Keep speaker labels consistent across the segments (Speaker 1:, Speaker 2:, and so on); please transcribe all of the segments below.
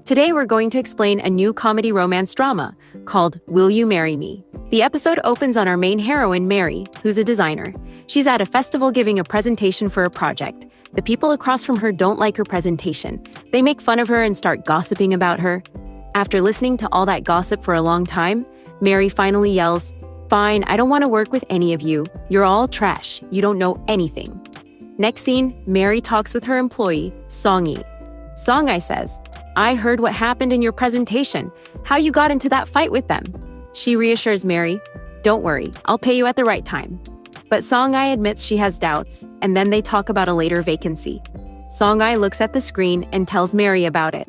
Speaker 1: Today we're going to explain a new comedy romance drama called Will You Marry Me? The episode opens on our main heroine, Mary, who's a designer. She's at a festival giving a presentation for a project. The people across from her don't like her presentation. They make fun of her and start gossiping about her. After listening to all that gossip for a long time, Mary finally yells, "Fine, I don't want to work with any of you. You're all trash. You don't know anything." Next scene, Mary talks with her employee, Song-yi. Song-yi says, "I heard what happened in your presentation, how you got into that fight with them." She reassures Mary, "Don't worry, I'll pay you at the right time." But Song-yi admits she has doubts, and then they talk about a later vacancy. Song-yi looks at the screen and tells Mary about it.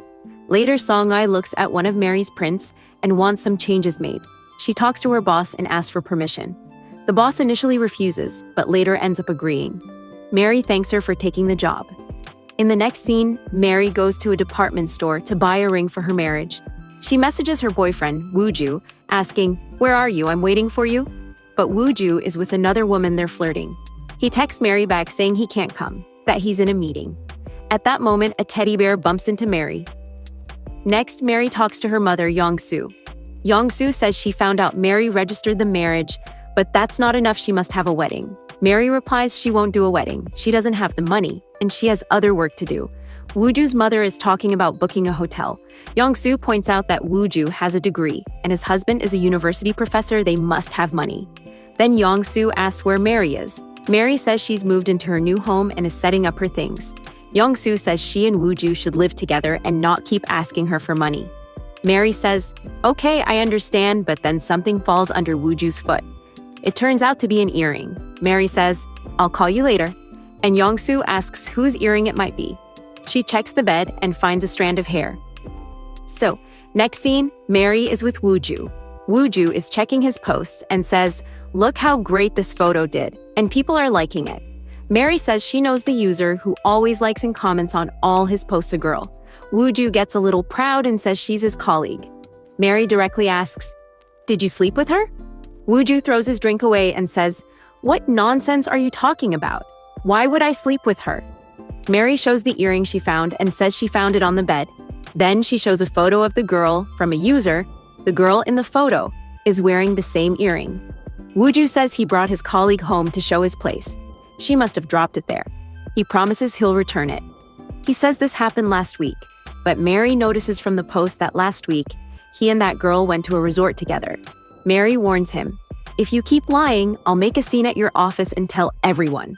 Speaker 1: Later, Song-yi looks at one of Mary's prints and wants some changes made. She talks to her boss and asks for permission. The boss initially refuses, but later ends up agreeing. Mary thanks her for taking the job. In the next scene, Mary goes to a department store to buy a ring for her marriage. She messages her boyfriend, Woo-ju, asking, "Where are you? I'm waiting for you." But Woo-ju is with another woman they're flirting. He texts Mary back saying he can't come, that he's in a meeting. At that moment, a teddy bear bumps into Mary. Next, Mary talks to her mother, Young-soo. Young-soo says she found out Mary registered the marriage, but that's not enough, she must have a wedding. Mary replies she won't do a wedding, she doesn't have the money, and she has other work to do. Woo-ju's mother is talking about booking a hotel. Young-soo points out that Woo-ju has a degree, and his husband is a university professor, they must have money. Then Young-soo asks where Mary is. Mary says she's moved into her new home and is setting up her things. Young-soo says she and Woo-ju should live together and not keep asking her for money. Mary says, "Okay, I understand," but then something falls under Woo-ju's foot. It turns out to be an earring. Mary says, "I'll call you later," and Young-soo asks whose earring it might be. She checks the bed and finds a strand of hair. So, next scene, Mary is with Woo-ju. Woo-ju is checking his posts and says, "Look how great this photo did," and people are liking it. Mary says she knows the user who always likes and comments on all his posts, a girl. Woo-ju gets a little proud and says she's his colleague. Mary directly asks, "Did you sleep with her?" Woo-ju throws his drink away and says, "What nonsense are you talking about? Why would I sleep with her?" Mary shows the earring she found and says she found it on the bed. Then she shows a photo of the girl from a user. The girl in the photo is wearing the same earring. Woo-ju says he brought his colleague home to show his place. She must have dropped it there. He promises he'll return it. He says this happened last week, but Mary notices from the post that last week, he and that girl went to a resort together. Mary warns him, "If you keep lying, I'll make a scene at your office and tell everyone."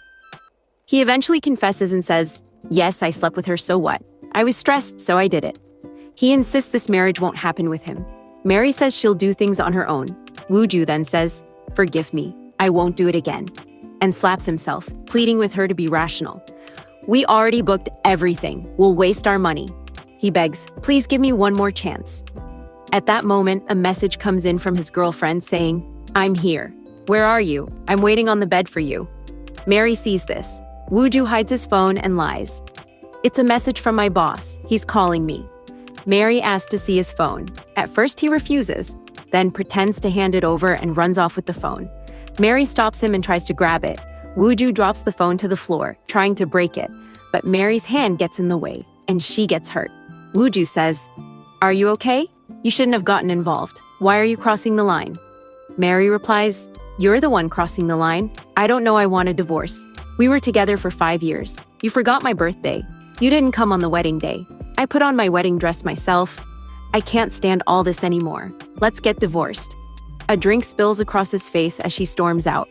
Speaker 1: He eventually confesses and says, "Yes, I slept with her, so what? I was stressed, so I did it." He insists this marriage won't happen with him. Mary says she'll do things on her own. Woo-ju then says, "Forgive me, I won't do it again," and slaps himself, pleading with her to be rational. "We already booked everything. We'll waste our money." He begs, "Please give me one more chance." At that moment, a message comes in from his girlfriend saying, "I'm here. Where are you? I'm waiting on the bed for you." Mary sees this. Woo-ju hides his phone and lies. "It's a message from my boss. He's calling me." Mary asks to see his phone. At first he refuses, then pretends to hand it over and runs off with the phone. Mary stops him and tries to grab it. Woo-ju drops the phone to the floor, trying to break it, but Mary's hand gets in the way, and she gets hurt. Woo-ju says, "Are you okay? You shouldn't have gotten involved. Why are you crossing the line?" Mary replies, "You're the one crossing the line. I don't know I want a divorce. We were together for 5 years. You forgot my birthday. You didn't come on the wedding day. I put on my wedding dress myself. I can't stand all this anymore. Let's get divorced." A drink spills across his face as she storms out.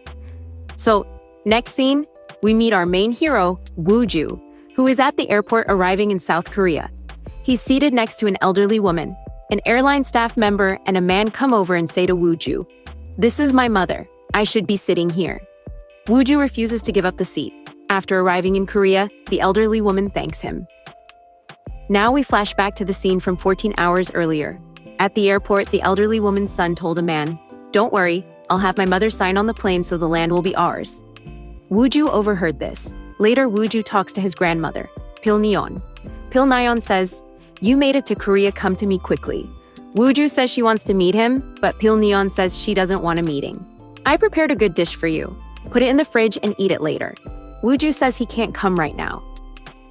Speaker 1: So, next scene, we meet our main hero, Woo-ju, who is at the airport arriving in South Korea. He's seated next to an elderly woman. An airline staff member and a man come over and say to Woo-ju, "This is my mother. I should be sitting here." Woo-ju refuses to give up the seat. After arriving in Korea, the elderly woman thanks him. Now we flash back to the scene from 14 hours earlier. At the airport, the elderly woman's son told a man, "Don't worry, I'll have my mother sign on the plane so the land will be ours." Woo-ju overheard this. Later, Woo-ju talks to his grandmother, Pil-neon. Pil-neon says, "You made it to Korea, come to me quickly." Woo-ju says she wants to meet him, but Pil-neon says she doesn't want a meeting. "I prepared a good dish for you. Put it in the fridge and eat it later." Woo-ju says he can't come right now.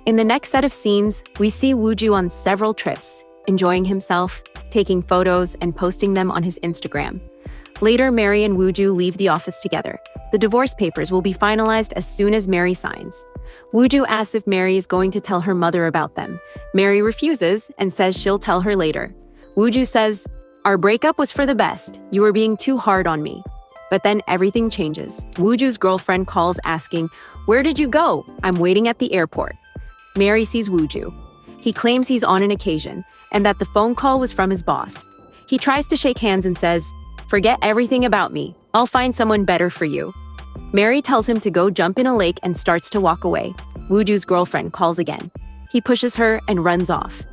Speaker 1: In the next set of scenes, we see Woo-ju on several trips. enjoying himself, taking photos, and posting them on his Instagram. Later, Mary and Wooju leave the office together. The divorce papers will be finalized as soon as Mary signs. Wooju asks if Mary is going to tell her mother about them. Mary refuses and says she'll tell her later. Wooju says, "Our breakup was for the best. You were being too hard on me." But then everything changes. Wooju's girlfriend calls asking, "Where did you go? I'm waiting at the airport." Mary sees Wooju. He claims he's on an occasion and that the phone call was from his boss. He tries to shake hands and says, "Forget everything about me. I'll find someone better for you." Mary tells him to go jump in a lake and starts to walk away. Wooju's girlfriend calls again. He pushes her and runs off.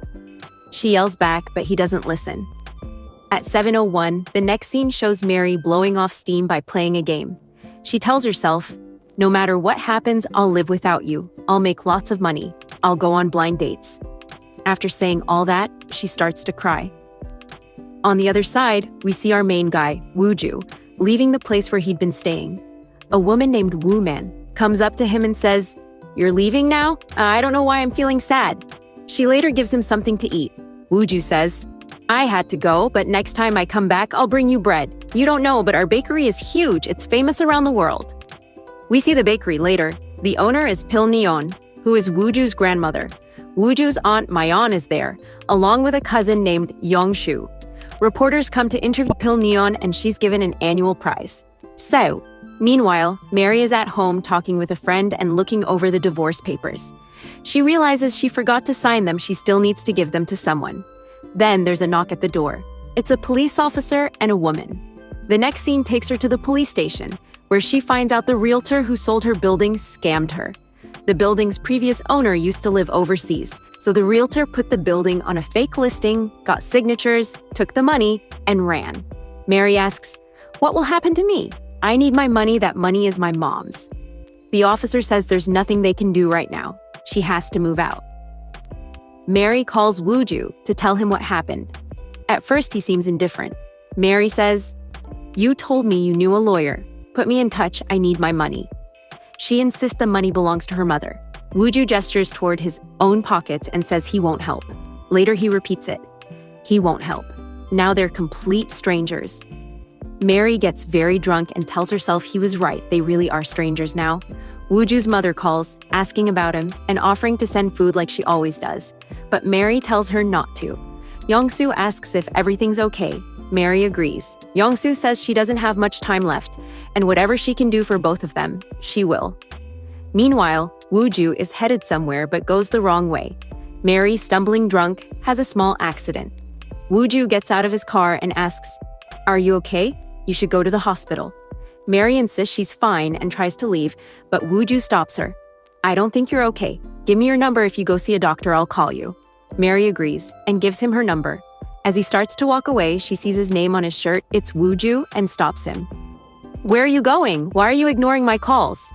Speaker 1: She yells back, but he doesn't listen. At 7:01, the next scene shows Mary blowing off steam by playing a game. She tells herself, "No matter what happens, I'll live without you. I'll make lots of money. I'll go on blind dates." After saying all that, she starts to cry. On the other side, we see our main guy, Wooju, leaving the place where he'd been staying. A woman named Woo Man comes up to him and says, "You're leaving now? I don't know why I'm feeling sad." She later gives him something to eat. Wooju says, "I had to go, but next time I come back, I'll bring you bread. You don't know, but our bakery is huge. It's famous around the world." We see the bakery later. The owner is Pil Neon, who is Wooju's grandmother. Wooju's aunt Mayon is there, along with a cousin named Yongshu. Reporters come to interview Pil Neon and she's given an annual prize. So, meanwhile, Mary is at home talking with a friend and looking over the divorce papers. She realizes she forgot to sign them. She still needs to give them to someone. Then there's a knock at the door. It's a police officer and a woman. The next scene takes her to the police station, where she finds out the realtor who sold her building scammed her. The building's previous owner used to live overseas, so the realtor put the building on a fake listing, got signatures, took the money, and ran. Mary asks, "What will happen to me? I need my money. That money is my mom's." The officer says there's nothing they can do right now. She has to move out. Mary calls Wooju to tell him what happened. At first, he seems indifferent. Mary says, "You told me you knew a lawyer. Put me in touch. I need my money." She insists the money belongs to her mother. Wooju gestures toward his own pockets and says he won't help. Later, he repeats it. He won't help. Now they're complete strangers. Mary gets very drunk and tells herself he was right. They really are strangers now. Wooju's mother calls, asking about him and offering to send food like she always does. But Mary tells her not to. Yongsoo asks if everything's okay. Mary agrees. Yongsoo says she doesn't have much time left, and whatever she can do for both of them, she will. Meanwhile, Wooju is headed somewhere but goes the wrong way. Mary, stumbling drunk, has a small accident. Wooju gets out of his car and asks, "Are you okay? You should go to the hospital." Mary insists she's fine and tries to leave, but Wooju stops her. "I don't think you're okay. Give me your number. If you go see a doctor, I'll call you." Mary agrees and gives him her number. As he starts to walk away, she sees his name on his shirt. It's Wooju and stops him. "Where are you going? Why are you ignoring my calls?"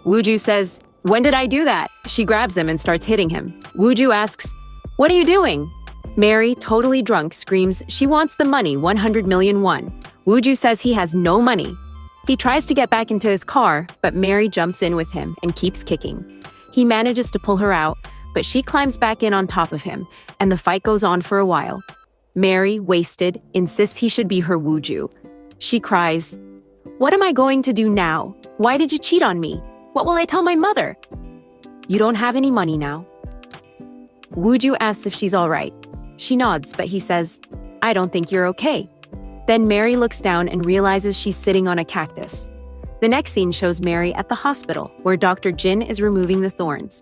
Speaker 1: Wooju says, "When did I do that?" She grabs him and starts hitting him. Wooju asks, "What are you doing?" Mary, totally drunk, screams she wants the money, 100 million won. Wooju says he has no money. He tries to get back into his car, but Mary jumps in with him and keeps kicking. He manages to pull her out, but she climbs back in on top of him, and the fight goes on for a while. Mary, wasted, insists he should be her Wooju. She cries, "What am I going to do now? Why did you cheat on me? What will I tell my mother?" "You don't have any money now." Wooju asks if she's all right. She nods, but he says, "I don't think you're okay." Then Mary looks down and realizes she's sitting on a cactus. The next scene shows Mary at the hospital, where Dr. Jin is removing the thorns.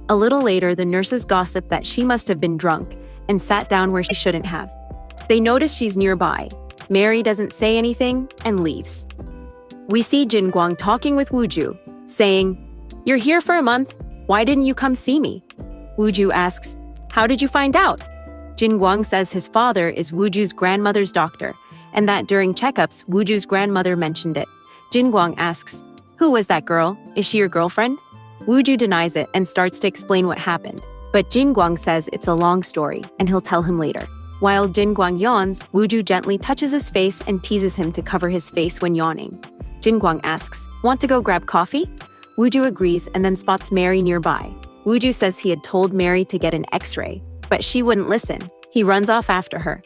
Speaker 1: A little later, the nurses gossip that she must have been drunk and sat down where she shouldn't have. They notice she's nearby. Mary doesn't say anything and leaves. We see Jin Guang talking with Wooju, saying, "You're here for a month. Why didn't you come see me?" Wooju asks, "How did you find out?" Jin Guang says his father is Wooju's grandmother's doctor, and that during checkups, Wooju's grandmother mentioned it. Jin Guang asks, "Who was that girl? Is she your girlfriend?" Wooju denies it and starts to explain what happened. But Jin Guang says it's a long story, and he'll tell him later. While Jin Guang yawns, Wooju gently touches his face and teases him to cover his face when yawning. Jin Guang asks, "Want to go grab coffee?" Wooju agrees and then spots Mary nearby. Wooju says he had told Mary to get an x-ray, but she wouldn't listen. He runs off after her.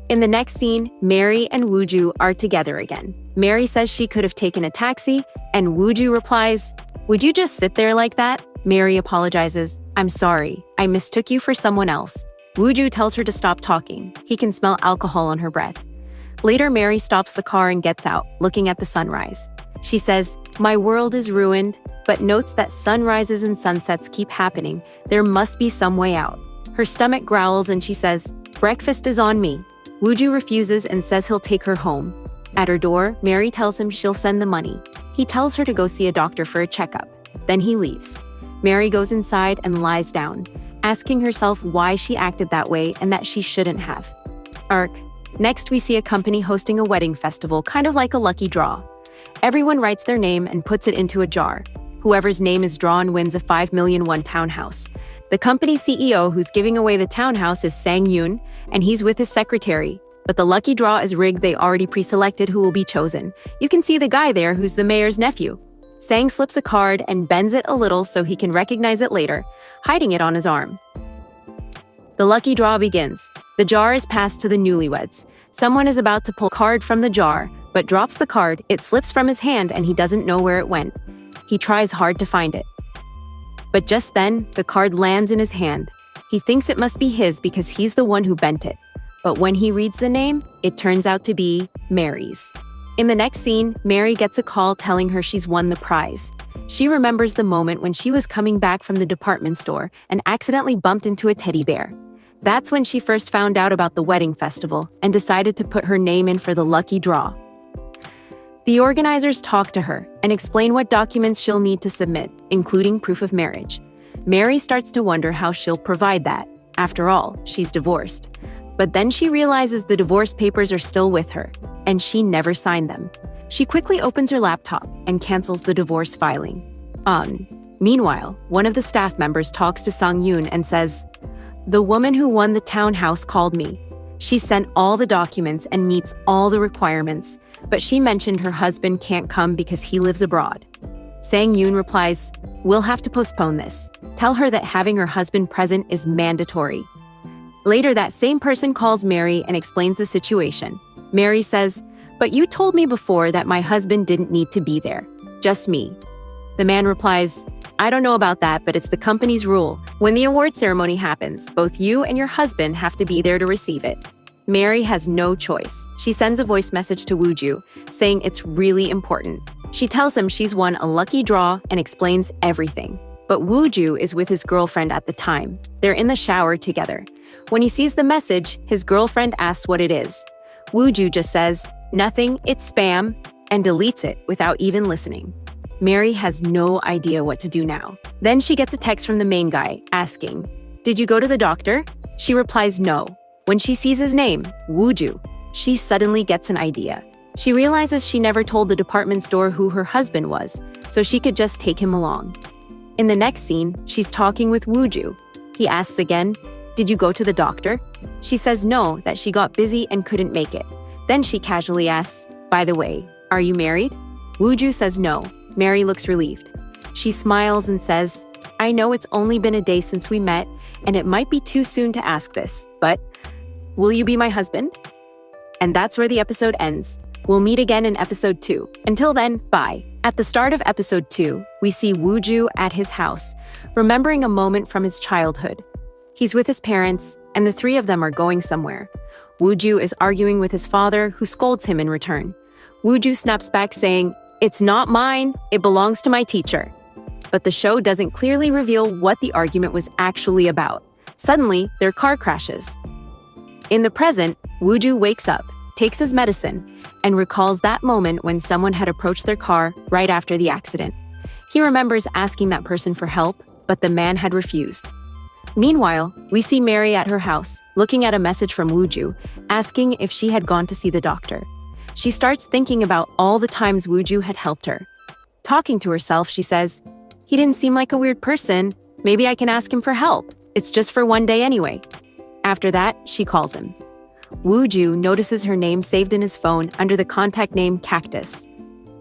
Speaker 1: In the next scene, Mary and Wooju are together again. Mary says she could have taken a taxi, and Wooju replies, "Would you just sit there like that?" Mary apologizes, "I'm sorry, I mistook you for someone else." Wooju tells her to stop talking. He can smell alcohol on her breath. Later, Mary stops the car and gets out, looking at the sunrise. She says, "My world is ruined," but notes that sunrises and sunsets keep happening. There must be some way out. Her stomach growls and she says, "Breakfast is on me." Wooju refuses and says he'll take her home. At her door, Mary tells him she'll send the money. He tells her to go see a doctor for a checkup. Then he leaves. Mary goes inside and lies down, asking herself why she acted that way and that she shouldn't have. Arc. Next, we see a company hosting a wedding festival, kind of like a lucky draw. Everyone writes their name and puts it into a jar. Whoever's name is drawn wins a 5 million won townhouse. The company CEO who's giving away the townhouse is Sang-yoon, and he's with his secretary. But the lucky draw is rigged. They already pre-selected who will be chosen. You can see the guy there who's the mayor's nephew. Sang slips a card and bends it a little so he can recognize it later, hiding it on his arm. The lucky draw begins. The jar is passed to the newlyweds. Someone is about to pull a card from the jar, but drops the card. It slips from his hand and he doesn't know where it went. He tries hard to find it. But just then, the card lands in his hand. He thinks it must be his because he's the one who bent it. But when he reads the name, it turns out to be Mary's. In the next scene, Mary gets a call telling her she's won the prize. She remembers the moment when she was coming back from the department store and accidentally bumped into a teddy bear. That's when she first found out about the wedding festival and decided to put her name in for the lucky draw. The organizers talk to her and explain what documents she'll need to submit, including proof of marriage. Mary starts to wonder how she'll provide that. After all, she's divorced. But then she realizes the divorce papers are still with her, and she never signed them. She quickly opens her laptop and cancels the divorce filing. Meanwhile, one of the staff members talks to Sang-yoon and says, "The woman who won the townhouse called me. She sent all the documents and meets all the requirements, but she mentioned her husband can't come because he lives abroad." Sang-yoon replies, "We'll have to postpone this. Tell her that having her husband present is mandatory." Later, that same person calls Mary and explains the situation. Mary says, "But you told me before that my husband didn't need to be there, just me." The man replies, "I don't know about that, but it's the company's rule. When the award ceremony happens, both you and your husband have to be there to receive it." Mary has no choice. She sends a voice message to Wooju, saying it's really important. She tells him she's won a lucky draw and explains everything. But Wooju is with his girlfriend at the time. They're in the shower together. When he sees the message, his girlfriend asks what it is. Wooju just says, "Nothing, it's spam," and deletes it without even listening. Mary has no idea what to do now. Then she gets a text from the main guy asking, "Did you go to the doctor?" She replies no. When she sees his name, Wooju, she suddenly gets an idea. She realizes she never told the department store who her husband was, so she could just take him along. In the next scene, she's talking with Wooju. He asks again, "Did you go to the doctor?" She says no, that she got busy and couldn't make it. Then she casually asks, "By the way, are you married?" Wooju says no. Mary looks relieved. She smiles and says, "I know it's only been a day since we met, and it might be too soon to ask this, but will you be my husband?" And that's where the episode ends. We'll meet again in episode 2. Until then, bye. At the start of episode 2, we see Wooju at his house, remembering a moment from his childhood. He's with his parents, and the three of them are going somewhere. Wooju is arguing with his father, who scolds him in return. Wooju snaps back saying, "It's not mine, it belongs to my teacher." But the show doesn't clearly reveal what the argument was actually about. Suddenly, their car crashes. In the present, Wooju wakes up, takes his medicine, and recalls that moment when someone had approached their car right after the accident. He remembers asking that person for help, but the man had refused. Meanwhile, we see Mary at her house, looking at a message from Wooju, asking if she had gone to see the doctor. She starts thinking about all the times Wooju had helped her. Talking to herself, she says, "He didn't seem like a weird person. Maybe I can ask him for help. It's just for one day anyway." After that, she calls him. Wooju notices her name saved in his phone under the contact name Cactus.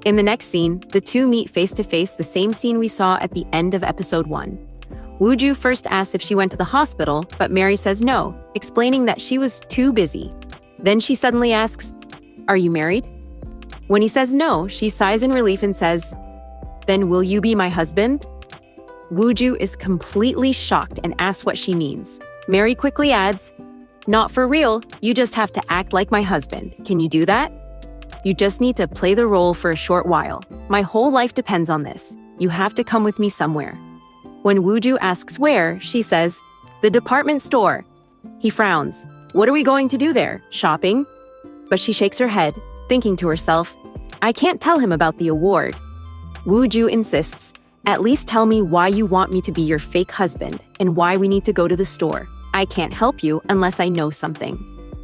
Speaker 1: In the next scene, the two meet face to face, the same scene we saw at the end of episode 1. Wooju first asks if she went to the hospital, but Mary says no, explaining that she was too busy. Then she suddenly asks, "Are you married?" When he says no, she sighs in relief and says, "Then will you be my husband?" Wooju is completely shocked and asks what she means. Mary quickly adds, "Not for real, you just have to act like my husband. Can you do that? You just need to play the role for a short while. My whole life depends on this. You have to come with me somewhere." When Wooju asks where, she says, "The department store." He frowns. "What are we going to do there? Shopping?" But she shakes her head, thinking to herself, "I can't tell him about the award." Wooju insists, "At least tell me why you want me to be your fake husband and why we need to go to the store. I can't help you unless I know something."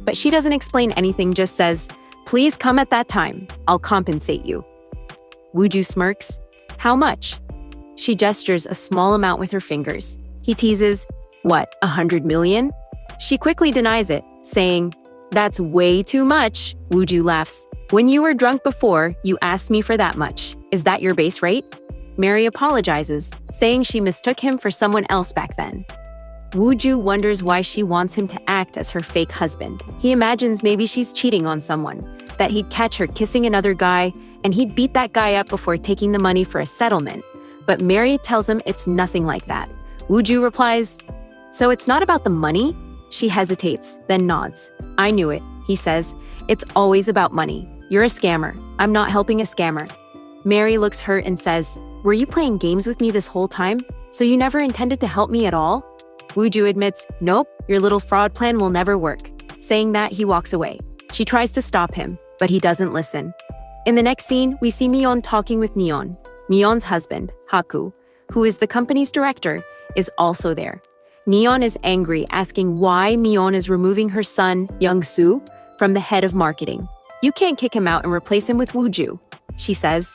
Speaker 1: But she doesn't explain anything, just says, "Please come at that time. I'll compensate you." Wooju smirks. "How much?" She gestures a small amount with her fingers. He teases, "What, 100 million?" She quickly denies it, saying, "That's way too much." Wooju laughs. "When you were drunk before, you asked me for that much. Is that your base rate?" Mary apologizes, saying she mistook him for someone else back then. Wooju wonders why she wants him to act as her fake husband. He imagines maybe she's cheating on someone, that he'd catch her kissing another guy, and he'd beat that guy up before taking the money for a settlement. But Mary tells him it's nothing like that. Wooju replies, "So it's not about the money?" She hesitates, then nods. "I knew it," he says. "It's always about money. You're a scammer. I'm not helping a scammer." Mary looks hurt and says, "Were you playing games with me this whole time? So you never intended to help me at all?" Wooju admits, "Nope, your little fraud plan will never work." Saying that, he walks away. She tries to stop him, but he doesn't listen. In the next scene, we see Myeon talking with Neon. Myeon's husband, Haku, who is the company's director, is also there. Neon is angry, asking why Myeon is removing her son, Young-soo, from the head of marketing. "You can't kick him out and replace him with Wooju," she says.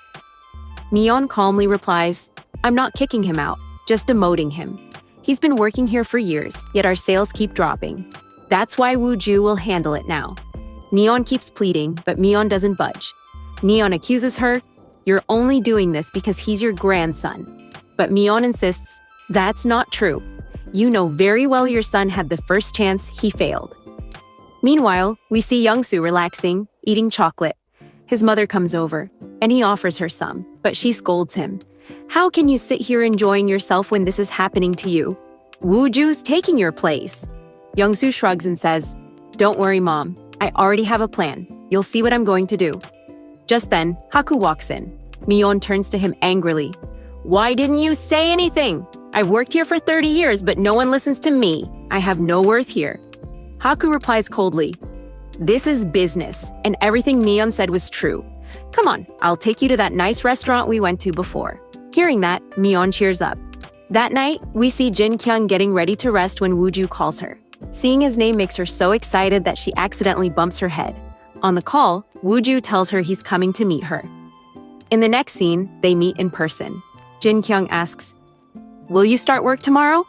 Speaker 1: Myeon calmly replies, "I'm not kicking him out, just demoting him. He's been working here for years, yet our sales keep dropping. That's why Wooju will handle it now." Neon keeps pleading, but Myeon doesn't budge. Neon accuses her, "You're only doing this because he's your grandson." But Myeon insists, "That's not true. You know very well your son had the first chance, he failed." Meanwhile, we see Young-soo relaxing, eating chocolate. His mother comes over, and he offers her some, but she scolds him. "How can you sit here enjoying yourself when this is happening to you? Wooju's taking your place." Young-soo shrugs and says, "Don't worry, Mom. I already have a plan. You'll see what I'm going to do." Just then, Haku walks in. Myeon turns to him angrily. "Why didn't you say anything? I've worked here for 30 years, but no one listens to me. I have no worth here." Haku replies coldly, "This is business, and everything Neon said was true. Come on, I'll take you to that nice restaurant we went to before." Hearing that, Myeon cheers up. That night, we see Jin Kyung getting ready to rest when Wooju calls her. Seeing his name makes her so excited that she accidentally bumps her head. On the call, Wooju tells her he's coming to meet her. In the next scene, they meet in person. Jin Kyung asks, "Will you start work tomorrow?"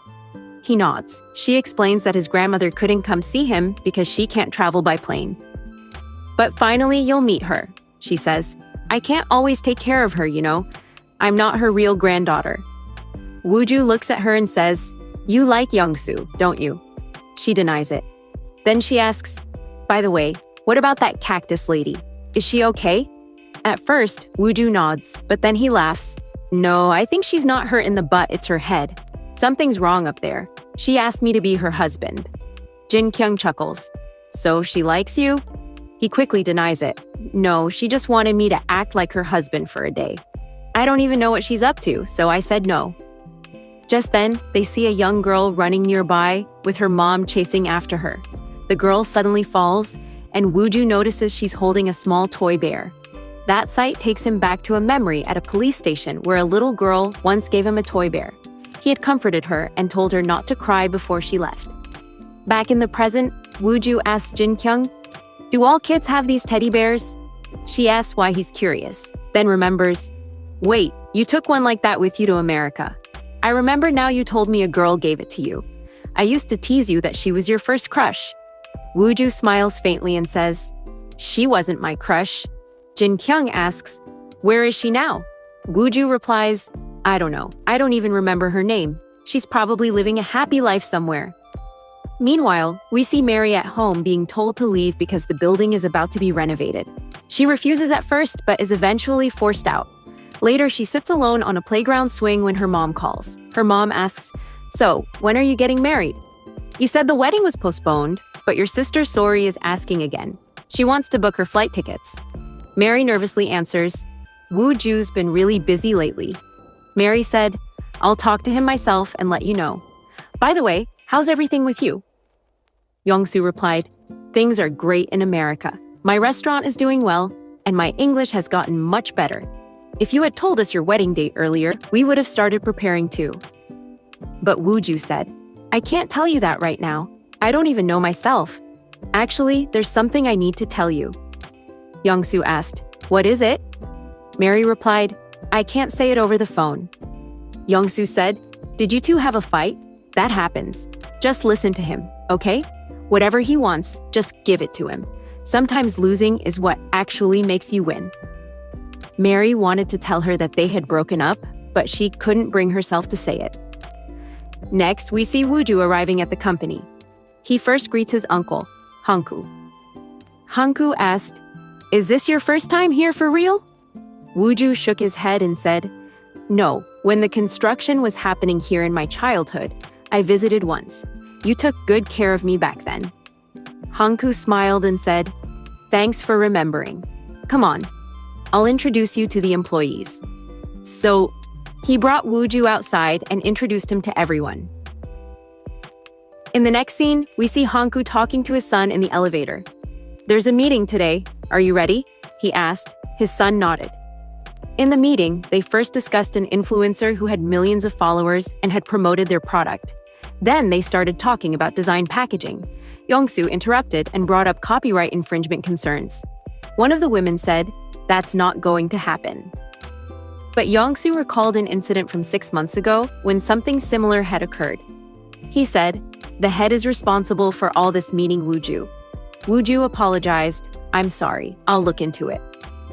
Speaker 1: He nods. She explains that his grandmother couldn't come see him because she can't travel by plane. "But finally, you'll meet her," she says. "I can't always take care of her, you know. I'm not her real granddaughter." Wooju looks at her and says, "You like Young-soo, don't you?" She denies it. Then she asks, "By the way, what about that cactus lady? Is she okay?" At first, Wooju nods, but then he laughs. "No, I think she's not hurt in the butt, it's her head. Something's wrong up there. She asked me to be her husband." Jin Kyung chuckles. "So she likes you?" He quickly denies it. "No, she just wanted me to act like her husband for a day. I don't even know what she's up to, so I said no." Just then, they see a young girl running nearby with her mom chasing after her. The girl suddenly falls, and Wooju notices she's holding a small toy bear. That sight takes him back to a memory at a police station where a little girl once gave him a toy bear. He had comforted her and told her not to cry before she left. Back in the present, Wooju asks Jin Kyung, "Do all kids have these teddy bears?" She asks why he's curious, then remembers, "Wait, you took one like that with you to America. I remember now you told me a girl gave it to you. I used to tease you that she was your first crush." Wooju smiles faintly and says, "She wasn't my crush." Jin Kyung asks, "Where is she now?" Wooju replies, "I don't know. I don't even remember her name. She's probably living a happy life somewhere. Meanwhile, we see Mary at home being told to leave because the building is about to be renovated. She refuses at first, but is eventually forced out. Later, she sits alone on a playground swing when her mom calls. Her mom asks, "So, when are you getting married? You said the wedding was postponed, but your sister Sori is asking again. She wants to book her flight tickets." Mary nervously answers, "Woo-Ju's been really busy lately." Mary said, "I'll talk to him myself and let you know. By the way, how's everything with you?" Yongsoo replied, "Things are great in America. My restaurant is doing well, and my English has gotten much better. If you had told us your wedding date earlier, we would have started preparing too." But Woo-Ju said, "I can't tell you that right now. I don't even know myself. Actually, there's something I need to tell you." Yongsoo asked, "What is it?" Mary replied, "I can't say it over the phone." Yongsoo said, "Did you two have a fight? That happens. Just listen to him, okay? Whatever he wants, just give it to him. Sometimes losing is what actually makes you win." Mary wanted to tell her that they had broken up, but she couldn't bring herself to say it. Next, we see Woo-Ju arriving at the company. He first greets his uncle, Hanku. Hanku asked, "Is this your first time here for real?" Woo-Ju shook his head and said, "No, when the construction was happening here in my childhood, I visited once. You took good care of me back then." Hanku smiled and said, "Thanks for remembering. Come on, I'll introduce you to the employees." So, he brought Woo-Ju outside and introduced him to everyone. In the next scene, we see Hanku talking to his son in the elevator. "There's a meeting today. Are you ready?" he asked. His son nodded. In the meeting, they first discussed an influencer who had millions of followers and had promoted their product. Then they started talking about design packaging. Yongsoo interrupted and brought up copyright infringement concerns. One of the women said, "That's not going to happen." But Yongsoo recalled an incident from 6 months ago when something similar had occurred. He said, "The head is responsible for all this, meaning Woo-Ju." Woo-Ju apologized, "I'm sorry, I'll look into it."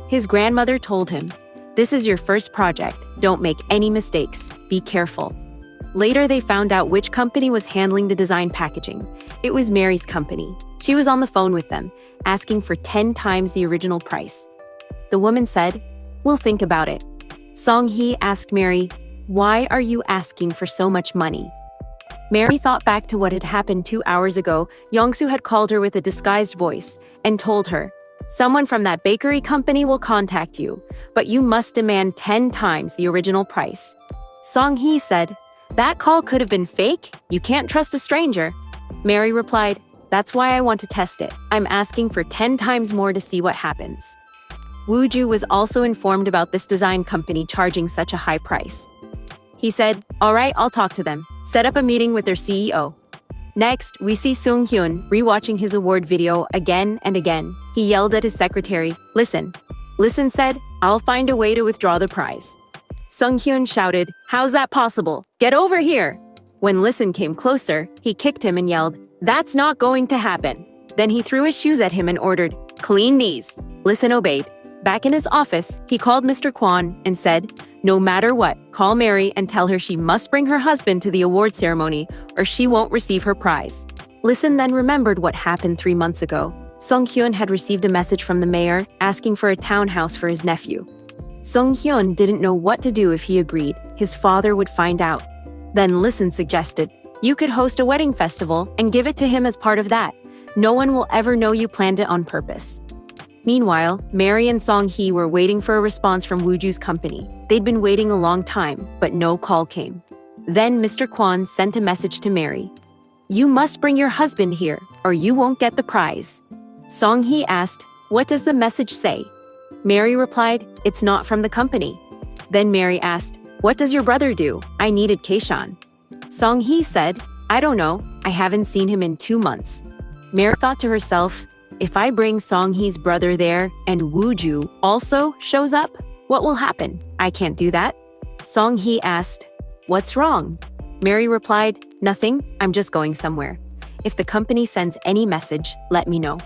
Speaker 1: His grandmother told him, "This is your first project. Don't make any mistakes. Be careful." Later, they found out which company was handling the design packaging. It was Mary's company. She was on the phone with them, asking for 10 times the original price. The woman said, "We'll think about it." Song-hee asked Mary, "Why are you asking for so much money?" Mary thought back to what had happened 2 hours ago. Yongsoo had called her with a disguised voice and told her, "Someone from that bakery company will contact you, but you must demand 10 times the original price." Song-hee said, "That call could have been fake. You can't trust a stranger." Mary replied, "That's why I want to test it. I'm asking for 10 times more to see what happens." Woo-Ju was also informed about this design company charging such a high price. He said, "All right, I'll talk to them. Set up a meeting with their CEO." Next, we see Sung-hyun rewatching his award video again and again. He yelled at his secretary, "Listen." Listen said, "I'll find a way to withdraw the prize." Sung-hyun shouted, "How's that possible? Get over here!" When Listen came closer, he kicked him and yelled, "That's not going to happen." Then he threw his shoes at him and ordered, "Clean these." Listen obeyed. Back in his office, he called Mr. Kwon and said, "No matter what, call Mary and tell her she must bring her husband to the award ceremony or she won't receive her prize." Listen then remembered what happened 3 months ago. Sung-hyun had received a message from the mayor asking for a townhouse for his nephew. Sung-hyun didn't know what to do if he agreed. His father would find out. Then Listen suggested, "You could host a wedding festival and give it to him as part of that. No one will ever know you planned it on purpose." Meanwhile, Mary and Song-hee were waiting for a response from Woo-Ju's company. They'd been waiting a long time, but no call came. Then Mr. Kwon sent a message to Mary. "You must bring your husband here, or you won't get the prize." Song-hee asked, "What does the message say?" Mary replied, "It's not from the company." Then Mary asked, "What does your brother do? I needed Kaeshan." Song-hee said, "I don't know. I haven't seen him in 2 months." Mary thought to herself, if I bring Song-hee's brother there and Woo-Ju also shows up, what will happen? I can't do that. Song-hee asked, "What's wrong?" Mary replied, "Nothing, I'm just going somewhere. If the company sends any message, let me know."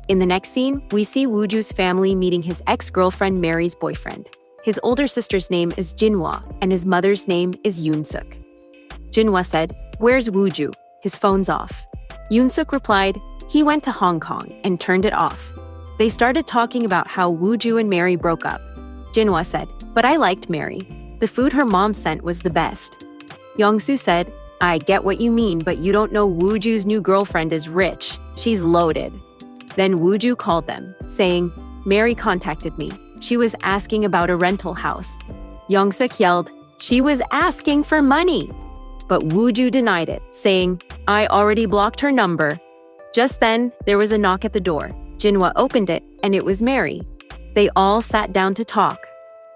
Speaker 1: In the next scene, we see Woo-Ju's family meeting his ex-girlfriend Mary's boyfriend. His older sister's name is Jinhwa, and his mother's name is Yoon-suk. Jinhwa said, "Where's Wooju? His phone's off." Yoonsuk replied, "He went to Hong Kong and turned it off." They started talking about how Wooju and Mary broke up. Jinhwa said, "But I liked Mary. The food her mom sent was the best." Yongsoo said, "I get what you mean, but you don't know Wooju's new girlfriend is rich. She's loaded." Then Wooju called them, saying, "Mary contacted me. She was asking about a rental house." Yongsuk yelled, "She was asking for money!" But Wooju denied it, saying, "I already blocked her number." Just then, there was a knock at the door. Jinhwa opened it, and it was Mary. They all sat down to talk.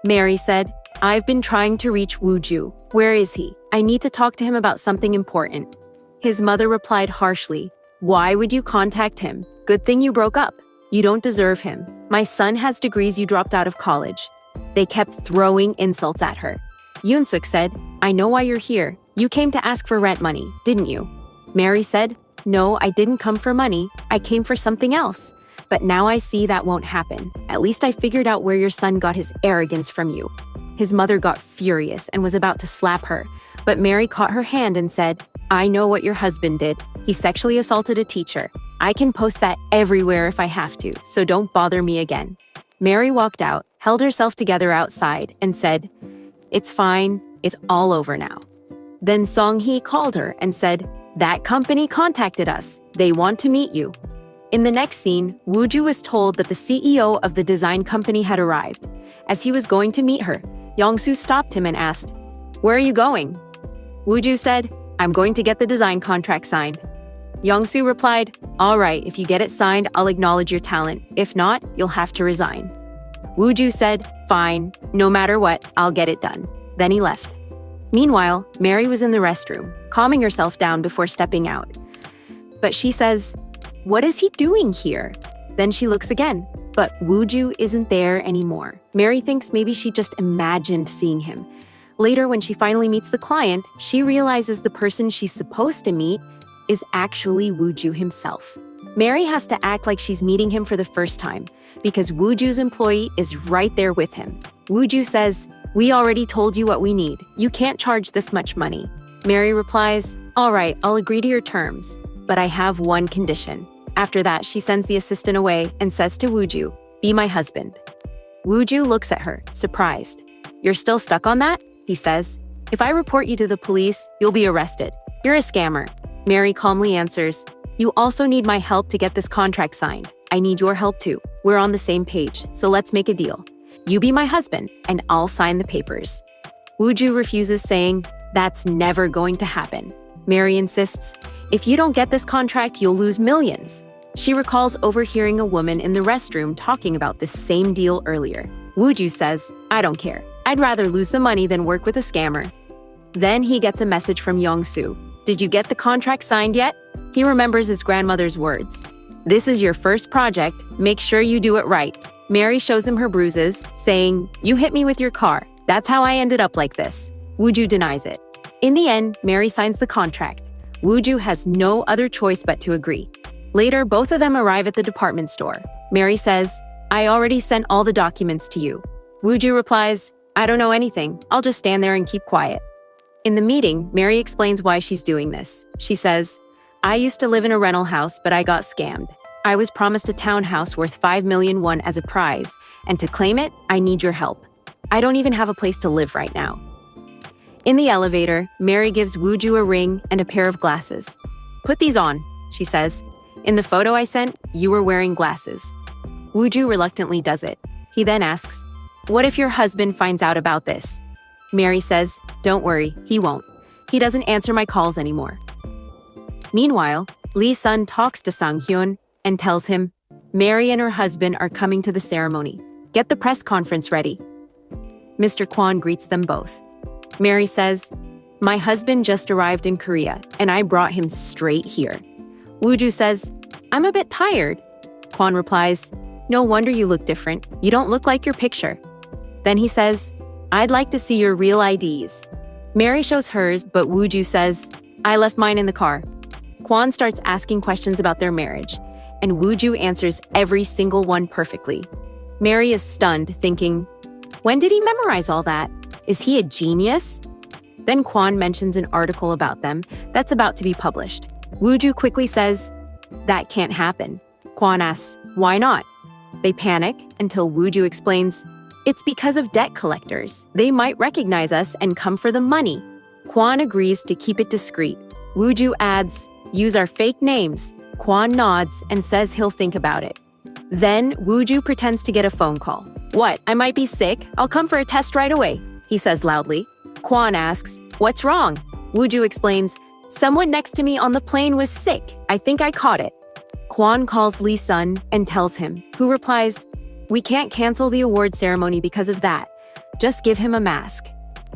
Speaker 1: Mary said, "I've been trying to reach Wooju. Where is he? I need to talk to him about something important." His mother replied harshly, "Why would you contact him? Good thing you broke up. You don't deserve him. My son has degrees you dropped out of college." They kept throwing insults at her. Yoonsuk said, "I know why you're here. You came to ask for rent money, didn't you?" Mary said, "No, I didn't come for money. I came for something else. But now I see that won't happen. At least I figured out where your son got his arrogance from you." His mother got furious and was about to slap her, but Mary caught her hand and said, "I know what your husband did. He sexually assaulted a teacher. I can post that everywhere if I have to, so don't bother me again." Mary walked out, held herself together outside, and said, "It's fine. It's all over now." Then Song-hee called her and said, "That company contacted us. They want to meet you." In the next scene, Wooju was told that the CEO of the design company had arrived. As he was going to meet her, Yongsoo stopped him and asked, "Where are you going?" Wooju said, "I'm going to get the design contract signed." Yongsoo replied, "All right, if you get it signed, I'll acknowledge your talent. If not, you'll have to resign." Wooju said, "Fine, no matter what, I'll get it done." Then he left. Meanwhile, Mary was in the restroom, calming herself down before stepping out. But she says, "What is he doing here?" Then she looks again, but Wooju isn't there anymore. Mary thinks maybe she just imagined seeing him. Later, when she finally meets the client, she realizes the person she's supposed to meet is actually Wooju himself. Mary has to act like she's meeting him for the first time, because Wooju's employee is right there with him. Wooju says, "We already told you what we need. You can't charge this much money." Mary replies, "All right, I'll agree to your terms, but I have one condition." After that, she sends the assistant away and says to Wooju, "Be my husband." Wooju looks at her, surprised. "You're still stuck on that?" he says. "If I report you to the police, you'll be arrested. You're a scammer." Mary calmly answers, "You also need my help to get this contract signed. I need your help too. We're on the same page, so let's make a deal. You be my husband, and I'll sign the papers." Wooju refuses, saying, "That's never going to happen." Mary insists, "If you don't get this contract, you'll lose millions." She recalls overhearing a woman in the restroom talking about this same deal earlier. Wooju says, "I don't care. I'd rather lose the money than work with a scammer." Then he gets a message from Yongsoo. "Did you get the contract signed yet?" He remembers his grandmother's words. "This is your first project. Make sure you do it right." Mary shows him her bruises, saying, "You hit me with your car. That's how I ended up like this." Wooju denies it. In the end, Mary signs the contract. Wooju has no other choice but to agree. Later, both of them arrive at the department store. Mary says, "I already sent all the documents to you." Wooju replies, "I don't know anything. I'll just stand there and keep quiet." In the meeting, Mary explains why she's doing this. She says, "I used to live in a rental house, but I got scammed. I was promised a townhouse worth 5 million won as a prize, and to claim it, I need your help. I don't even have a place to live right now." In the elevator, Mary gives Wooju a ring and a pair of glasses. "Put these on," she says. "In the photo I sent, you were wearing glasses." Wooju reluctantly does it. He then asks, "What if your husband finds out about this?" Mary says, "Don't worry, he won't. He doesn't answer my calls anymore." Meanwhile, Lee Sun talks to Sang-hyun and tells him, Mary and her husband are coming to the ceremony. Get the press conference ready. Mr. Kwon greets them both. Mary says, "My husband just arrived in Korea, and I brought him straight here." Wooju says, "I'm a bit tired." Kwon replies, "No wonder you look different. You don't look like your picture." Then he says, "I'd like to see your real IDs." Mary shows hers, but Wooju says, "I left mine in the car." Kwon starts asking questions about their marriage, and Wooju answers every single one perfectly. Mary is stunned, thinking, when did he memorize all that? Is he a genius? Then Kwon mentions an article about them that's about to be published. Wooju quickly says, "That can't happen." Kwon asks, "Why not?" They panic until Wooju explains, "It's because of debt collectors. They might recognize us and come for the money." Kwon agrees to keep it discreet. Wooju adds, "Use our fake names." Kwon nods and says he'll think about it. Then Wooju pretends to get a phone call. "What? I might be sick. I'll come for a test right away," he says loudly. Kwon asks, "What's wrong?" Wooju explains, "Someone next to me on the plane was sick. I think I caught it." Kwon calls Lee Sun and tells him, who replies, "We can't cancel the award ceremony because of that. Just give him a mask."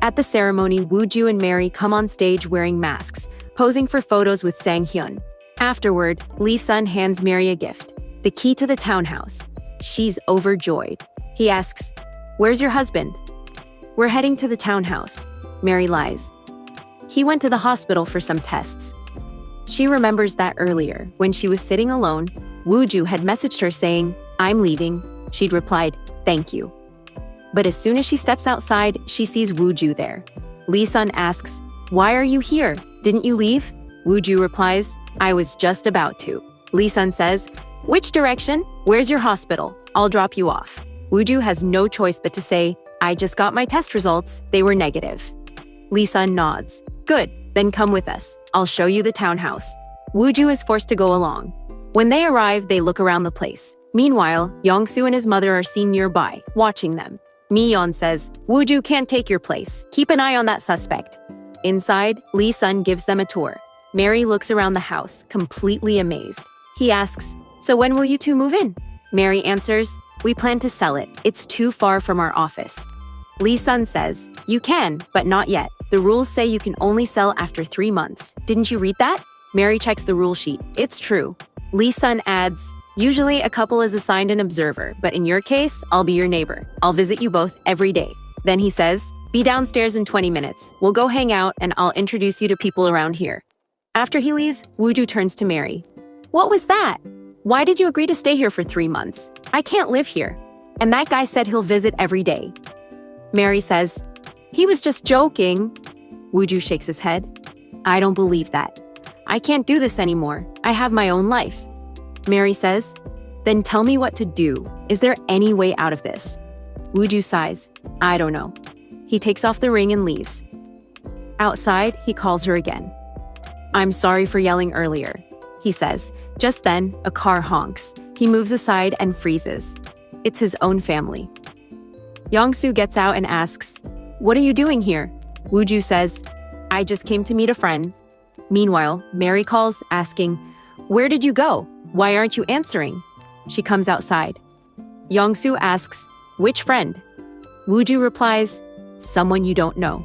Speaker 1: At the ceremony, Wooju and Mary come on stage wearing masks, posing for photos with Sang Hyun. Afterward, Lee Sun hands Mary a gift, the key to the townhouse. She's overjoyed. He asks, "Where's your husband?" "We're heading to the townhouse." Mary lies. "He went to the hospital for some tests." She remembers that earlier, when she was sitting alone, Wooju had messaged her saying, "I'm leaving." She'd replied, "Thank you." But as soon as she steps outside, she sees Wooju there. Lee Sun asks, "Why are you here? Didn't you leave?" Wooju replies, "I was just about to." Lee Sun says, "Which direction? Where's your hospital? I'll drop you off." Wooju has no choice but to say, "I just got my test results. They were negative." Lee Sun nods. "Good, then come with us. I'll show you the townhouse." Wooju is forced to go along. When they arrive, they look around the place. Meanwhile, Yongsoo and his mother are seen nearby, watching them. Mi-yeon says, "Wooju can't take your place. Keep an eye on that suspect." Inside, Lee Sun gives them a tour. Mary looks around the house, completely amazed. He asks, "So when will you two move in?" Mary answers, "We plan to sell it. It's too far from our office." Lee Sun says, "You can, but not yet. The rules say you can only sell after 3 months. Didn't you read that?" Mary checks the rule sheet. It's true. Lee Sun adds, "Usually a couple is assigned an observer, but in your case, I'll be your neighbor. I'll visit you both every day." Then he says, "Be downstairs in 20 minutes. We'll go hang out and I'll introduce you to people around here." After he leaves, Wooju turns to Mary. "What was that? Why did you agree to stay here for 3 months? I can't live here. And that guy said he'll visit every day." Mary says, "He was just joking." Wooju shakes his head. "I don't believe that. I can't do this anymore. I have my own life." Mary says, "Then tell me what to do. Is there any way out of this?" Wooju sighs. "I don't know." He takes off the ring and leaves. Outside, he calls her again. "I'm sorry for yelling earlier," he says. Just then, a car honks. He moves aside and freezes. It's his own family. Yongsoo gets out and asks, "What are you doing here?" Wooju says, "I just came to meet a friend." Meanwhile, Mary calls, asking, "Where did you go? Why aren't you answering?" She comes outside. Yongsoo asks, "Which friend?" Wooju replies, "Someone you don't know."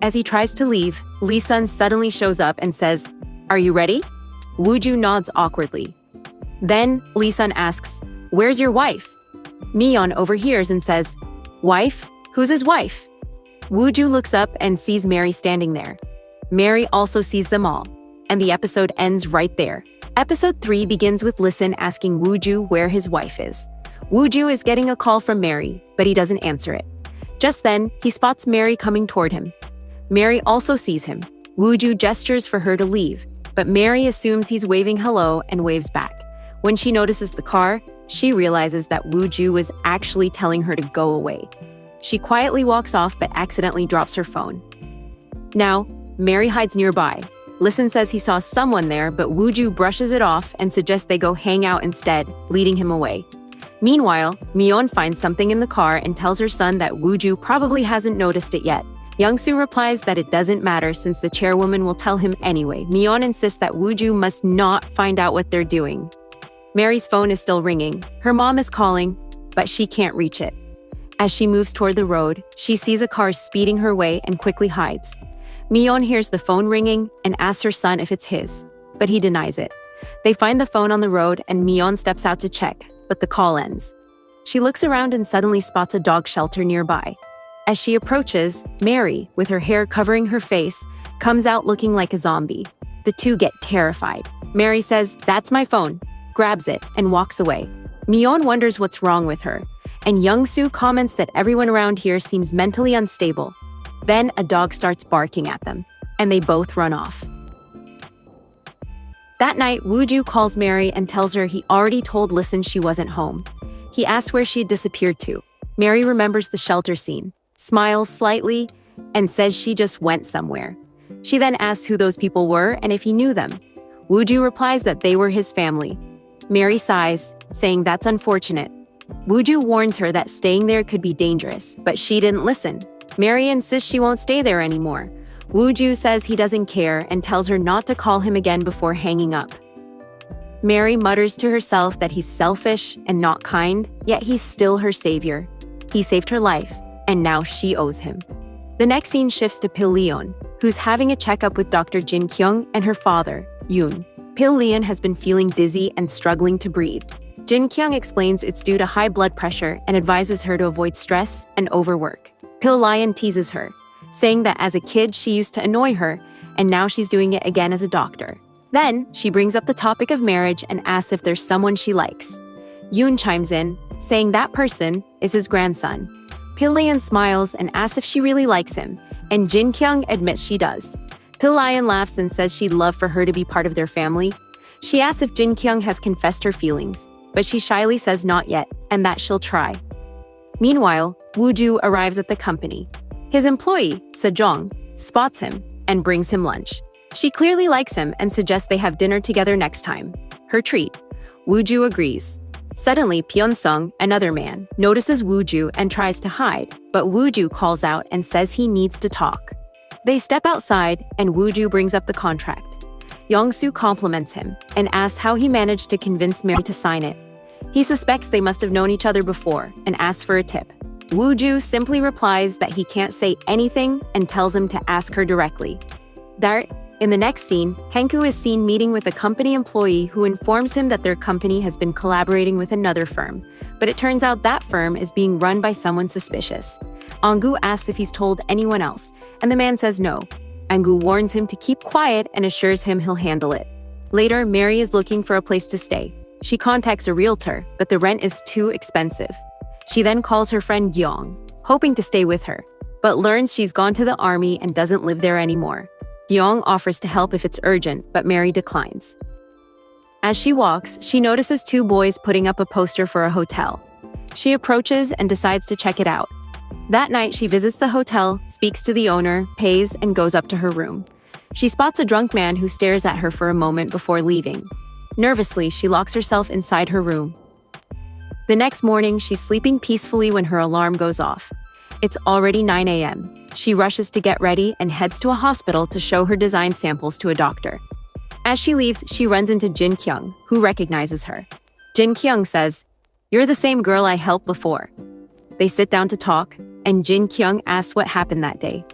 Speaker 1: As he tries to leave, Lee Sun suddenly shows up and says, "Are you ready?" Wooju nods awkwardly. Then Lee Sun asks, "Where's your wife?" Mi-yeon overhears and says, "Wife? Who's his wife?" Wooju looks up and sees Mary standing there. Mary also sees them all, and the episode ends right there. Episode 3 begins with Listen asking Wooju where his wife is. Wooju is getting a call from Mary, but he doesn't answer it. Just then, he spots Mary coming toward him. Mary also sees him. Wooju gestures for her to leave, but Mary assumes he's waving hello and waves back. When she notices the car, she realizes that Wooju was actually telling her to go away. She quietly walks off but accidentally drops her phone. Now, Mary hides nearby. Listen says he saw someone there, but Wooju brushes it off and suggests they go hang out instead, leading him away. Meanwhile, Mi-yeon finds something in the car and tells her son that Wooju probably hasn't noticed it yet. Yongsoo replies that it doesn't matter since the chairwoman will tell him anyway. Mi-yeon insists that Wooju must not find out what they're doing. Mary's phone is still ringing. Her mom is calling, but she can't reach it. As she moves toward the road, she sees a car speeding her way and quickly hides. Mi-yeon hears the phone ringing and asks her son if it's his, but he denies it. They find the phone on the road and Mi-yeon steps out to check, but the call ends. She looks around and suddenly spots a dog shelter nearby. As she approaches, Mary, with her hair covering her face, comes out looking like a zombie. The two get terrified. Mary says, "That's my phone," grabs it, and walks away. Mi-yeon wonders what's wrong with her, and Yongsoo comments that everyone around here seems mentally unstable. Then a dog starts barking at them, and they both run off. That night, Wooju calls Mary and tells her he already told Listen she wasn't home. He asks where she had disappeared to. Mary remembers the shelter scene, smiles slightly, and says she just went somewhere. She then asks who those people were and if he knew them. Wooju replies that they were his family. Mary sighs, saying that's unfortunate. Wooju warns her that staying there could be dangerous, but she didn't listen. Mary insists she won't stay there anymore. Wooju says he doesn't care and tells her not to call him again before hanging up. Mary mutters to herself that he's selfish and not kind, yet he's still her savior. He saved her life, and now she owes him. The next scene shifts to Pil Leon, who's having a checkup with Dr. Jin Kyung and her father, Yoon. Pil Leon has been feeling dizzy and struggling to breathe. Jin Kyung explains it's due to high blood pressure and advises her to avoid stress and overwork. Pil Leon teases her, saying that as a kid she used to annoy her, and now she's doing it again as a doctor. Then, she brings up the topic of marriage and asks if there's someone she likes. Yoon chimes in, saying that person is his grandson. Pil Leon smiles and asks if she really likes him, and Jin Kyung admits she does. Pil Leon laughs and says she'd love for her to be part of their family. She asks if Jin Kyung has confessed her feelings, but she shyly says not yet, and that she'll try. Meanwhile, Wooju arrives at the company. His employee, Sejong, spots him and brings him lunch. She clearly likes him and suggests they have dinner together next time. Her treat. Wooju agrees. Suddenly, Pyeon-sung, another man, notices Wooju and tries to hide, but Wooju calls out and says he needs to talk. They step outside, and Wooju brings up the contract. Young-soo compliments him and asks how he managed to convince Mary to sign it. He suspects they must have known each other before and asks for a tip. Wooju simply replies that he can't say anything and tells him to ask her directly. In the next scene, Henku is seen meeting with a company employee who informs him that their company has been collaborating with another firm, but it turns out that firm is being run by someone suspicious. Anggu asks if he's told anyone else, and the man says no. Anggu warns him to keep quiet and assures him he'll handle it. Later, Mary is looking for a place to stay. She contacts a realtor, but the rent is too expensive. She then calls her friend Gyeong, hoping to stay with her, but learns she's gone to the army and doesn't live there anymore. Gyeong offers to help if it's urgent, but Mary declines. As she walks, she notices two boys putting up a poster for a hotel. She approaches and decides to check it out. That night, she visits the hotel, speaks to the owner, pays, and goes up to her room. She spots a drunk man who stares at her for a moment before leaving. Nervously, she locks herself inside her room. The next morning, she's sleeping peacefully when her alarm goes off. It's already 9 a.m. She rushes to get ready and heads to a hospital to show her design samples to a doctor. As she leaves, she runs into Jin Kyung, who recognizes her. Jin Kyung says, "You're the same girl I helped before." They sit down to talk, and Jin Kyung asks what happened that day.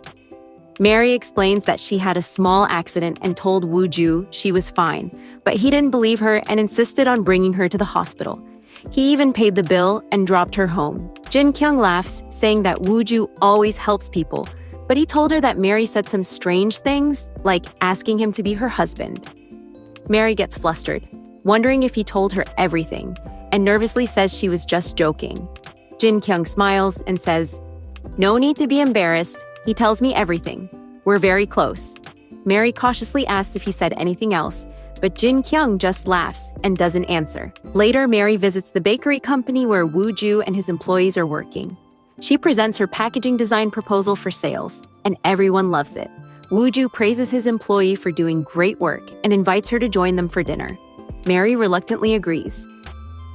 Speaker 1: Mary explains that she had a small accident and told Wooju she was fine, but he didn't believe her and insisted on bringing her to the hospital. He even paid the bill and dropped her home. Jin Kyung laughs, saying that Wooju always helps people, but he told her that Mary said some strange things, like asking him to be her husband. Mary gets flustered, wondering if he told her everything, and nervously says she was just joking. Jin Kyung smiles and says, "No need to be embarrassed. He tells me everything. We're very close." Mary cautiously asks if he said anything else, but Jin Kyung just laughs and doesn't answer. Later, Mary visits the bakery company where Wooju and his employees are working. She presents her packaging design proposal for sales, and everyone loves it. Wooju praises his employee for doing great work and invites her to join them for dinner. Mary reluctantly agrees.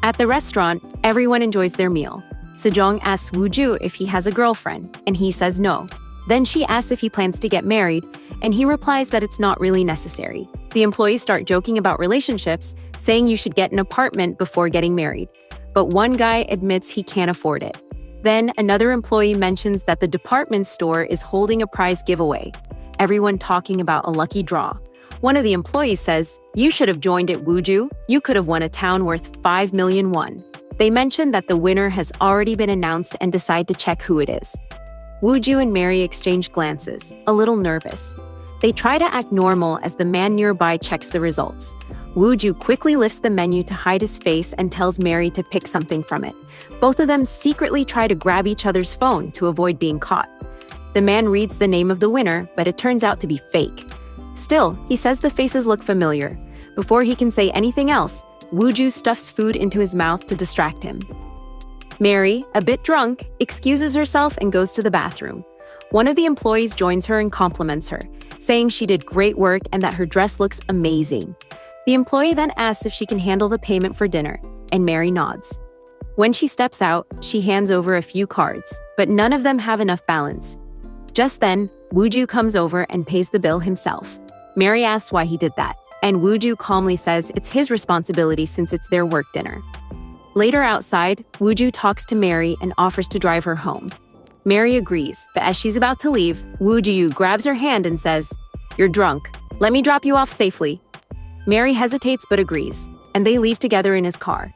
Speaker 1: At the restaurant, everyone enjoys their meal. Sejong asks Wooju if he has a girlfriend, and he says no. Then she asks if he plans to get married, and he replies that it's not really necessary. The employees start joking about relationships, saying you should get an apartment before getting married. But one guy admits he can't afford it. Then another employee mentions that the department store is holding a prize giveaway. Everyone talking about a lucky draw. One of the employees says, "You should have joined it, Wooju. You could have won a town worth 5 million won." They mention that the winner has already been announced and decide to check who it is. Wooju and Mary exchange glances, a little nervous. They try to act normal as the man nearby checks the results. Wooju quickly lifts the menu to hide his face and tells Mary to pick something from it. Both of them secretly try to grab each other's phone to avoid being caught. The man reads the name of the winner, but it turns out to be fake. Still, he says the faces look familiar. Before he can say anything else, Wooju stuffs food into his mouth to distract him. Mary, a bit drunk, excuses herself and goes to the bathroom. One of the employees joins her and compliments her, saying she did great work and that her dress looks amazing. The employee then asks if she can handle the payment for dinner, and Mary nods. When she steps out, she hands over a few cards, but none of them have enough balance. Just then, Wooju comes over and pays the bill himself. Mary asks why he did that, and Wooju calmly says it's his responsibility since it's their work dinner. Later outside, Wooju talks to Mary and offers to drive her home. Mary agrees, but as she's about to leave, Wooju grabs her hand and says, "You're drunk. Let me drop you off safely." Mary hesitates but agrees, and they leave together in his car.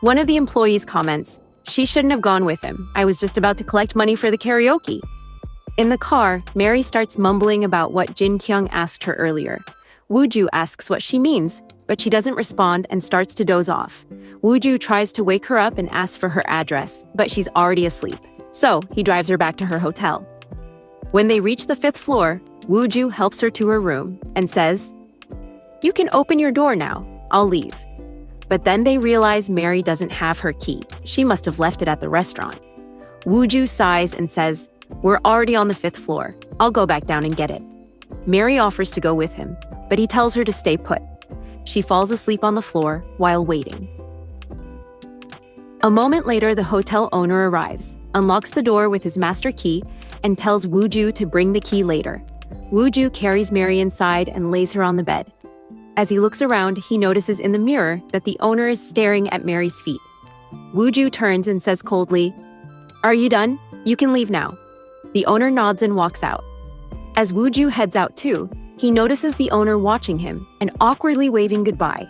Speaker 1: One of the employees comments, "She shouldn't have gone with him. I was just about to collect money for the karaoke." In the car, Mary starts mumbling about what Jin Kyung asked her earlier. Wooju asks what she means, but she doesn't respond and starts to doze off. Wooju tries to wake her up and asks for her address, but she's already asleep. So he drives her back to her hotel. When they reach the 5th floor, Wooju helps her to her room and says, "You can open your door now. I'll leave." But then they realize Mary doesn't have her key. She must have left it at the restaurant. Wooju sighs and says, "We're already on the 5th floor. I'll go back down and get it." Mary offers to go with him, but he tells her to stay put. She falls asleep on the floor while waiting. A moment later, the hotel owner arrives, unlocks the door with his master key, and tells Wooju to bring the key later. Wooju carries Mary inside and lays her on the bed. As he looks around, he notices in the mirror that the owner is staring at Mary's feet. Wooju turns and says coldly, "Are you done? You can leave now." The owner nods and walks out. As Wooju heads out too, he notices the owner watching him and awkwardly waving goodbye.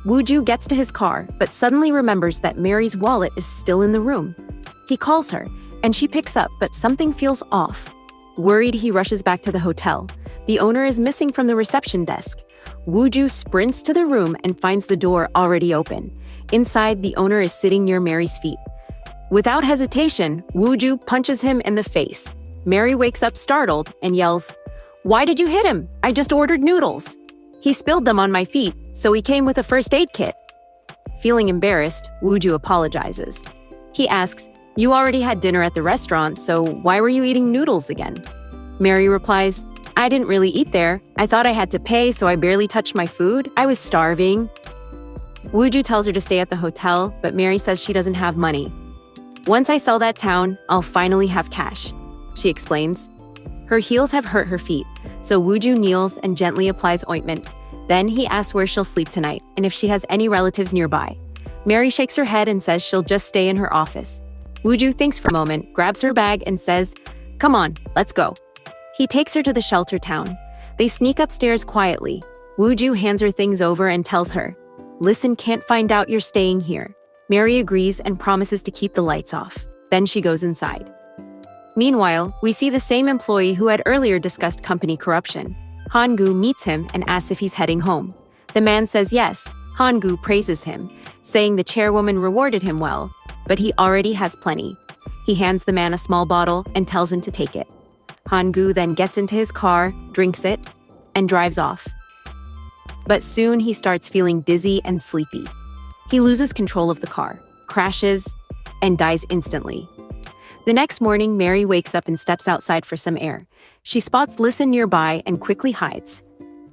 Speaker 1: Wooju gets to his car, but suddenly remembers that Mary's wallet is still in the room. He calls her, and she picks up, but something feels off. Worried, he rushes back to the hotel. The owner is missing from the reception desk. Wooju sprints to the room and finds the door already open. Inside, the owner is sitting near Mary's feet. Without hesitation, Wooju punches him in the face. Mary wakes up startled and yells, "Why did you hit him? I just ordered noodles." "He spilled them on my feet, so he came with a first aid kit." Feeling embarrassed, Wooju apologizes. He asks, "You already had dinner at the restaurant, so why were you eating noodles again?" Mary replies, "I didn't really eat there. I thought I had to pay, so I barely touched my food. I was starving." Wooju tells her to stay at the hotel, but Mary says she doesn't have money. "Once I sell that town, I'll finally have cash," she explains. Her heels have hurt her feet, so Wooju kneels and gently applies ointment. Then he asks where she'll sleep tonight and if she has any relatives nearby. Mary shakes her head and says she'll just stay in her office. Wooju thinks for a moment, grabs her bag and says, "Come on, let's go." He takes her to the shelter town. They sneak upstairs quietly. Wooju hands her things over and tells her, "Listen, can't find out you're staying here." Mary agrees and promises to keep the lights off. Then she goes inside. Meanwhile, we see the same employee who had earlier discussed company corruption. Han-gu meets him and asks if he's heading home. The man says yes. Han-gu praises him, saying the chairwoman rewarded him well, but he already has plenty. He hands the man a small bottle and tells him to take it. Han-gu then gets into his car, drinks it, and drives off. But soon he starts feeling dizzy and sleepy. He loses control of the car, crashes, and dies instantly. The next morning, Mary wakes up and steps outside for some air. She spots Listen nearby and quickly hides.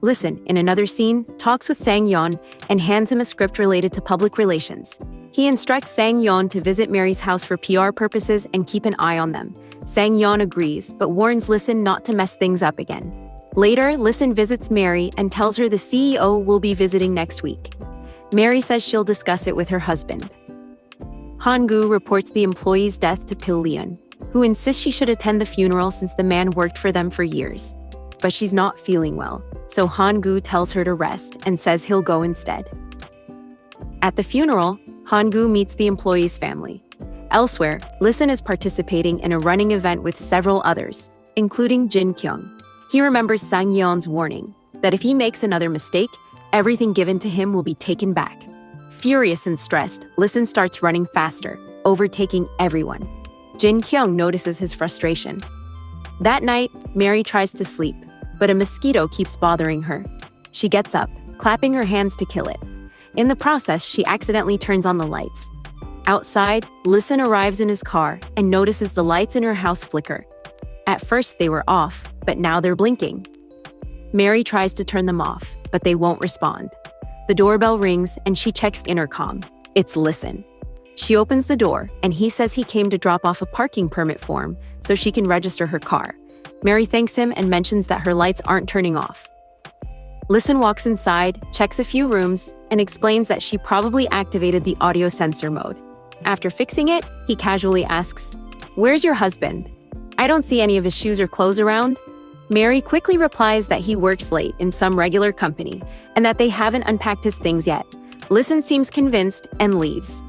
Speaker 1: Listen, in another scene, talks with Sang-yeon and hands him a script related to public relations. He instructs Sang-yeon to visit Mary's house for PR purposes and keep an eye on them. Sang-yeon agrees, but warns Listen not to mess things up again. Later, Listen visits Mary and tells her the CEO will be visiting next week. Mary says she'll discuss it with her husband. Han-gu reports the employee's death to Pil-leon, who insists she should attend the funeral since the man worked for them for years. But she's not feeling well, so Han-gu tells her to rest and says he'll go instead. At the funeral, Han-gu meets the employee's family. Elsewhere, Listen is participating in a running event with several others, including Jin Kyung. He remembers Sang-yeon's warning that if he makes another mistake, everything given to him will be taken back. Furious and stressed, Listen starts running faster, overtaking everyone. Jin Kyung notices his frustration. That night, Mary tries to sleep, but a mosquito keeps bothering her. She gets up, clapping her hands to kill it. In the process, she accidentally turns on the lights. Outside, Listen arrives in his car and notices the lights in her house flicker. At first, they were off, but now they're blinking. Mary tries to turn them off, but they won't respond. The doorbell rings and she checks the intercom. It's Listen. She opens the door and he says he came to drop off a parking permit form so she can register her car. Mary thanks him and mentions that her lights aren't turning off. Listen walks inside, checks a few rooms, and explains that she probably activated the audio sensor mode. After fixing it, he casually asks, "Where's your husband? I don't see any of his shoes or clothes around." Mary quickly replies that he works late in some regular company and that they haven't unpacked his things yet. Listen seems convinced and leaves.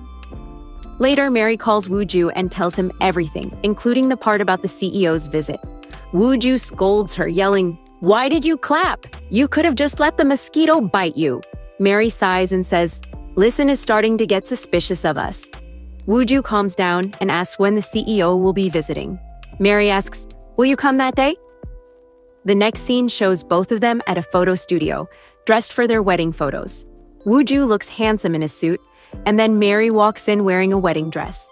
Speaker 1: Later, Mary calls Woo-ju and tells him everything, including the part about the CEO's visit. Woo-ju scolds her, yelling, "Why did you clap? You could have just let the mosquito bite you." Mary sighs and says, "Listen is starting to get suspicious of us." Woo-ju calms down and asks when the CEO will be visiting. Mary asks, "Will you come that day?" The next scene shows both of them at a photo studio, dressed for their wedding photos. Woo-ju looks handsome in his suit, and then Mary walks in wearing a wedding dress.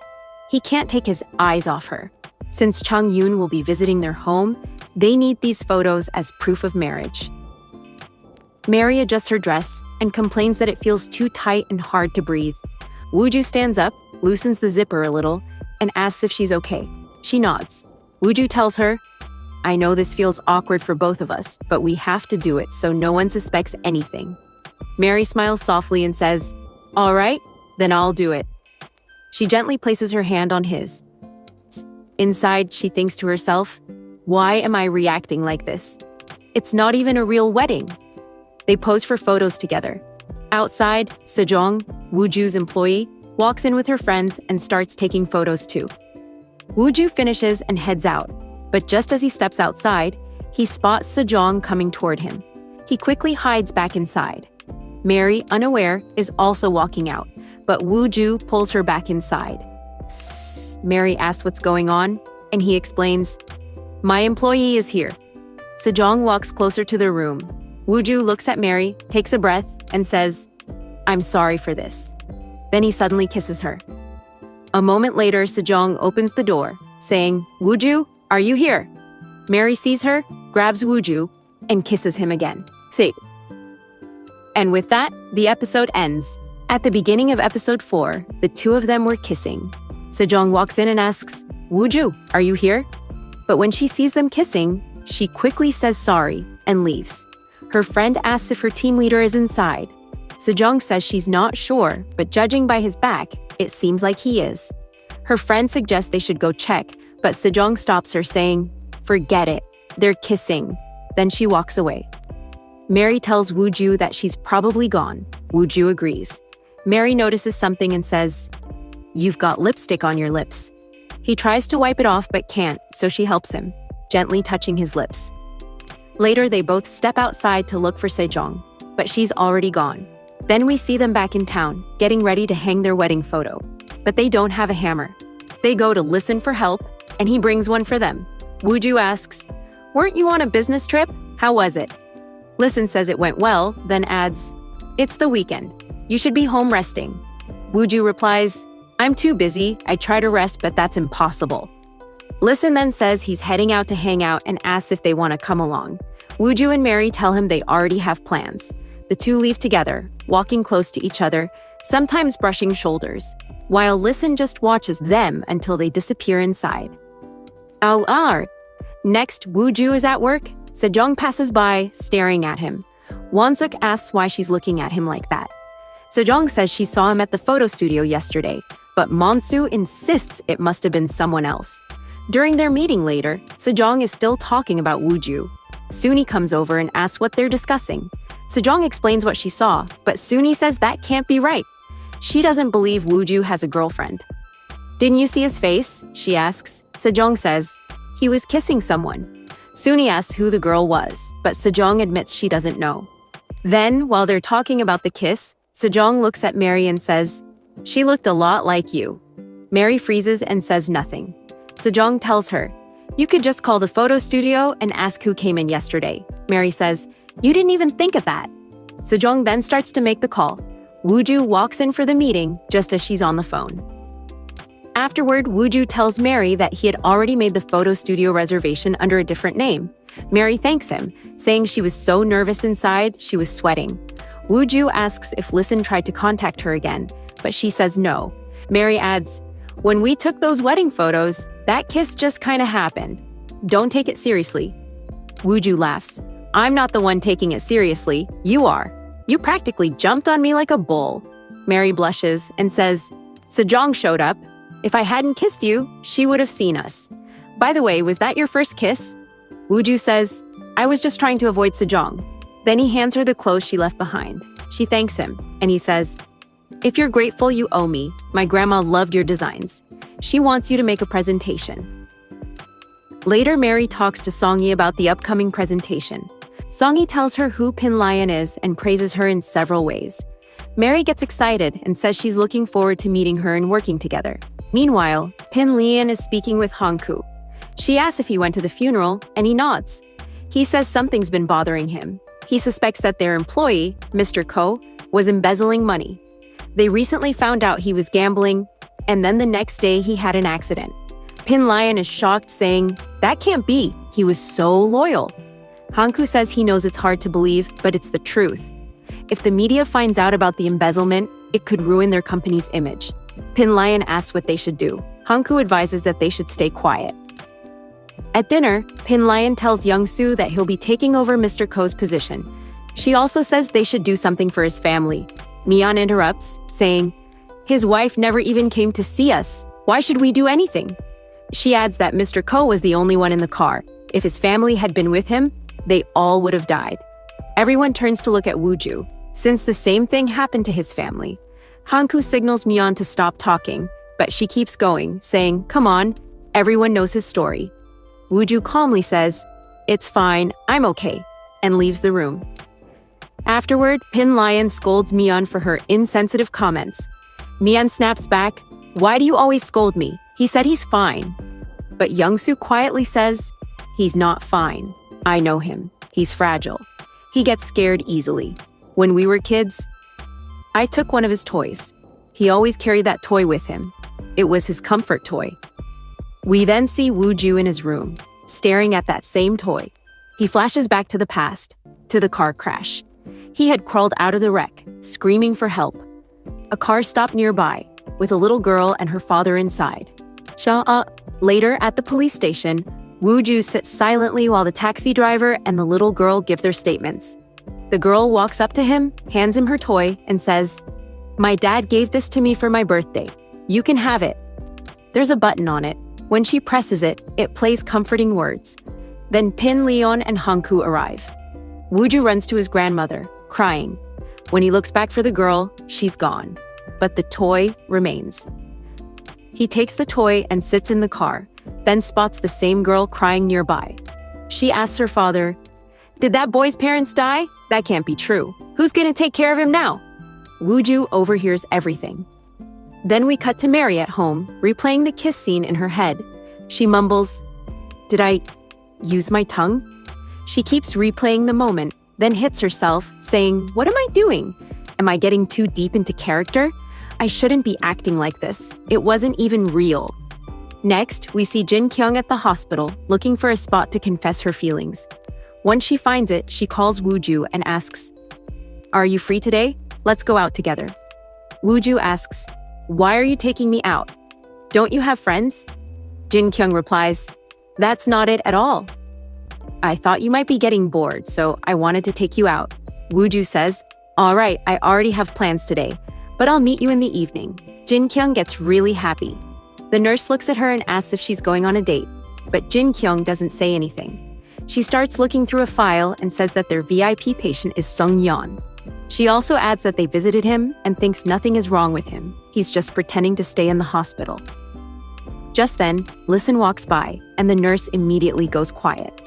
Speaker 1: He can't take his eyes off her. Since Chung-yoon will be visiting their home, they need these photos as proof of marriage. Mary adjusts her dress and complains that it feels too tight and hard to breathe. Woo-ju stands up, loosens the zipper a little, and asks if she's okay. She nods. Woo-ju tells her, "I know this feels awkward for both of us, but we have to do it so no one suspects anything." Mary smiles softly and says, "All right, then I'll do it." She gently places her hand on his. Inside, she thinks to herself, "Why am I reacting like this? It's not even a real wedding." They pose for photos together. Outside, Sejong, Woo-ju's employee, walks in with her friends and starts taking photos too. Woo-ju finishes and heads out, but just as he steps outside, he spots Sejong coming toward him. He quickly hides back inside. Mary, unaware, is also walking out, but Woo-ju pulls her back inside. Mary asks what's going on, and he explains, "My employee is here." Sejong walks closer to the room. Woo-ju looks at Mary, takes a breath, and says, "I'm sorry for this." Then he suddenly kisses her. A moment later, Sejong opens the door, saying, "Woo-ju, are you here?" Mary sees her, grabs Woo-ju, and kisses him again. See. And with that, the episode ends. At the beginning of episode 4, the two of them were kissing. Sejong walks in and asks, "Woo-ju, are you here?" But when she sees them kissing, she quickly says sorry and leaves. Her friend asks if her team leader is inside. Sejong says she's not sure, but judging by his back, it seems like he is. Her friend suggests they should go check, but Sejong stops her saying, "Forget it, they're kissing." Then she walks away. Mary tells Woo-ju that she's probably gone. Woo-ju agrees. Mary notices something and says, "You've got lipstick on your lips." He tries to wipe it off but can't, so she helps him, gently touching his lips. Later, they both step outside to look for Sejong, but she's already gone. Then we see them back in town, getting ready to hang their wedding photo. But they don't have a hammer. They go to Listen for help, and he brings one for them. Woo-ju asks, "Weren't you on a business trip? How was it?" Listen says it went well, then adds, "It's the weekend. You should be home resting." Woo-ju replies, "I'm too busy. I try to rest, but that's impossible." Listen then says he's heading out to hang out and asks if they want to come along. Woo-ju and Mary tell him they already have plans. The two leave together, walking close to each other, sometimes brushing shoulders, while Listen just watches them until they disappear inside. Next, Woo-ju is at work. Sejong passes by, staring at him. Won-suk asks why she's looking at him like that. Sejong says she saw him at the photo studio yesterday, but Monsu insists it must have been someone else. During their meeting later, Sejong is still talking about Woo-ju. Suni comes over and asks what they're discussing. Sejong explains what she saw, but Suni says that can't be right. She doesn't believe Woo-ju has a girlfriend. "Didn't you see his face?" she asks. Sejong says, "He was kissing someone." Suni asks who the girl was, but Sejong admits she doesn't know. Then, while they're talking about the kiss, Sejong looks at Mary and says, "She looked a lot like you." Mary freezes and says nothing. Sejong tells her, You could just call the photo studio and ask who came in yesterday. Mary says, you didn't even think of that. Sejong then starts to make the call. Wooju walks in for the meeting just as she's on the phone. Afterward, Wooju tells Mary that he had already made the photo studio reservation under a different name. Mary thanks him, saying she was so nervous inside, she was sweating. Wooju asks if Listen tried to contact her again, but she says no. Mary adds, when we took those wedding photos, that kiss just kinda happened. Don't take it seriously. Wooju laughs. I'm not the one taking it seriously, you are. You practically jumped on me like a bull. Mary blushes and says, Sejong showed up. If I hadn't kissed you, she would have seen us. By the way, was that your first kiss? Wooju says, I was just trying to avoid Sejong. Then he hands her the clothes she left behind. She thanks him, and he says, if you're grateful, you owe me. My grandma loved your designs. She wants you to make a presentation. Later, Mary talks to Songyi about the upcoming presentation. Songyi tells her who Pin Lion is and praises her in several ways. Mary gets excited and says she's looking forward to meeting her and working together. Meanwhile, Pin Lian is speaking with Hongku. She asks if he went to the funeral, and he nods. He says something's been bothering him. He suspects that their employee, Mr. Ko, was embezzling money. They recently found out he was gambling, and then the next day he had an accident. Pin Lion is shocked, saying, that can't be. He was so loyal. Hongku says he knows it's hard to believe, but it's the truth. If the media finds out about the embezzlement, it could ruin their company's image. Pin Lion asks what they should do. Hongku advises that they should stay quiet. At dinner, Pin Lion tells Young-soo that he'll be taking over Mr. Ko's position. She also says they should do something for his family. Mian interrupts, saying, his wife never even came to see us. Why should we do anything? She adds that Mr. Ko was the only one in the car. If his family had been with him, they all would have died. Everyone turns to look at Wooju, since the same thing happened to his family. Hongku signals Mian to stop talking, but she keeps going, saying, come on, everyone knows his story. Wooju calmly says, it's fine, I'm okay, and leaves the room. Afterward, Pin Lion scolds Mian for her insensitive comments. Mian snaps back, why do you always scold me? He said he's fine. But Young-soo quietly says, he's not fine. I know him. He's fragile. He gets scared easily. When we were kids, I took one of his toys. He always carried that toy with him. It was his comfort toy. We then see Wooju in his room, staring at that same toy. He flashes back to the past, to the car crash. He had crawled out of the wreck, screaming for help. A car stopped nearby, with a little girl and her father inside. Later, at the police station, Wooju sits silently while the taxi driver and the little girl give their statements. The girl walks up to him, hands him her toy, and says, my dad gave this to me for my birthday. You can have it. There's a button on it. When she presses it, it plays comforting words. Then Pin Leon and Hongku arrive. Wooju runs to his grandmother, crying. When he looks back for the girl, she's gone. But the toy remains. He takes the toy and sits in the car, then spots the same girl crying nearby. She asks her father, did that boy's parents die? That can't be true. Who's gonna take care of him now? Wooju overhears everything. Then we cut to Mary at home, replaying the kiss scene in her head. She mumbles, did I use my tongue? She keeps replaying the moment, then hits herself, saying, what am I doing? Am I getting too deep into character? I shouldn't be acting like this. It wasn't even real. Next, we see Jin Kyung at the hospital, looking for a spot to confess her feelings. Once she finds it, she calls Wooju and asks, are you free today? Let's go out together. Wooju asks, why are you taking me out? Don't you have friends? Jin Kyung replies, that's not it at all. I thought you might be getting bored, so I wanted to take you out. Wooju says, all right, I already have plans today, but I'll meet you in the evening. Jin Kyung gets really happy. The nurse looks at her and asks if she's going on a date, but Jin Kyung doesn't say anything. She starts looking through a file and says that their VIP patient is Sung Yeon. She also adds that they visited him and thinks nothing is wrong with him. He's just pretending to stay in the hospital. Just then, Listen walks by, and the nurse immediately goes quiet.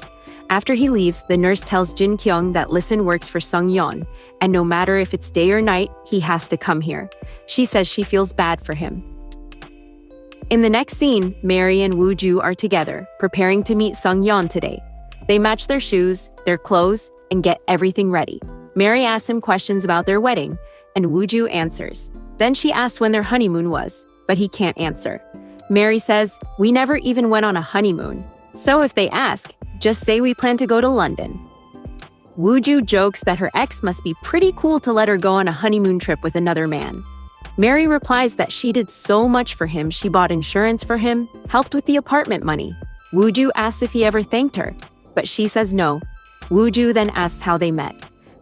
Speaker 1: After he leaves, the nurse tells Jin Kyung that Listen works for Sung Yeon, and no matter if it's day or night, he has to come here. She says she feels bad for him. In the next scene, Mary and Woo-ju are together, preparing to meet Sung-yeon today. They match their shoes, their clothes, and get everything ready. Mary asks him questions about their wedding, and Woo-ju answers. Then she asks when their honeymoon was, but he can't answer. Mary says, "We never even went on a honeymoon. So if they ask, just say we plan to go to London." Woo-ju jokes that her ex must be pretty cool to let her go on a honeymoon trip with another man. Mary replies that she did so much for him, she bought insurance for him, helped with the apartment money. Woo-ju asks if he ever thanked her, but she says no. Woo-ju then asks how they met.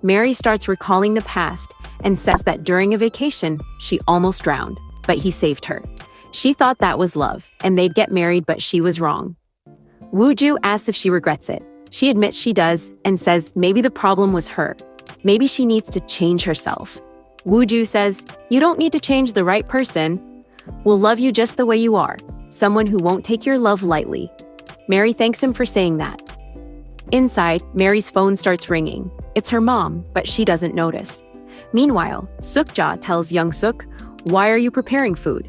Speaker 1: Mary starts recalling the past and says that during a vacation, she almost drowned, but he saved her. She thought that was love, and they'd get married, but she was wrong. Woo-ju asks if she regrets it. She admits she does and says maybe the problem was her. Maybe she needs to change herself. Woo-ju says, "You don't need to change the right person. We'll love you just the way you are, someone who won't take your love lightly." Mary thanks him for saying that. Inside, Mary's phone starts ringing. It's her mom, but she doesn't notice. Meanwhile, Suk-ja tells Young-suk, "Why are you preparing food?"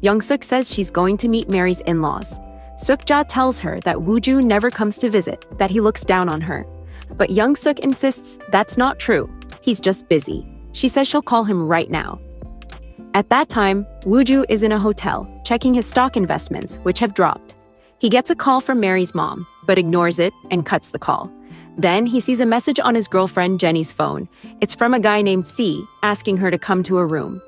Speaker 1: Young-suk says she's going to meet Mary's in-laws. Suk-ja tells her that Woo-ju never comes to visit, that he looks down on her. But Young-suk insists that's not true. He's just busy. She says she'll call him right now. At that time, Woo-ju is in a hotel, checking his stock investments, which have dropped. He gets a call from Mary's mom, but ignores it and cuts the call. Then he sees a message on his girlfriend Jenny's phone. It's from a guy named C, asking her to come to a room.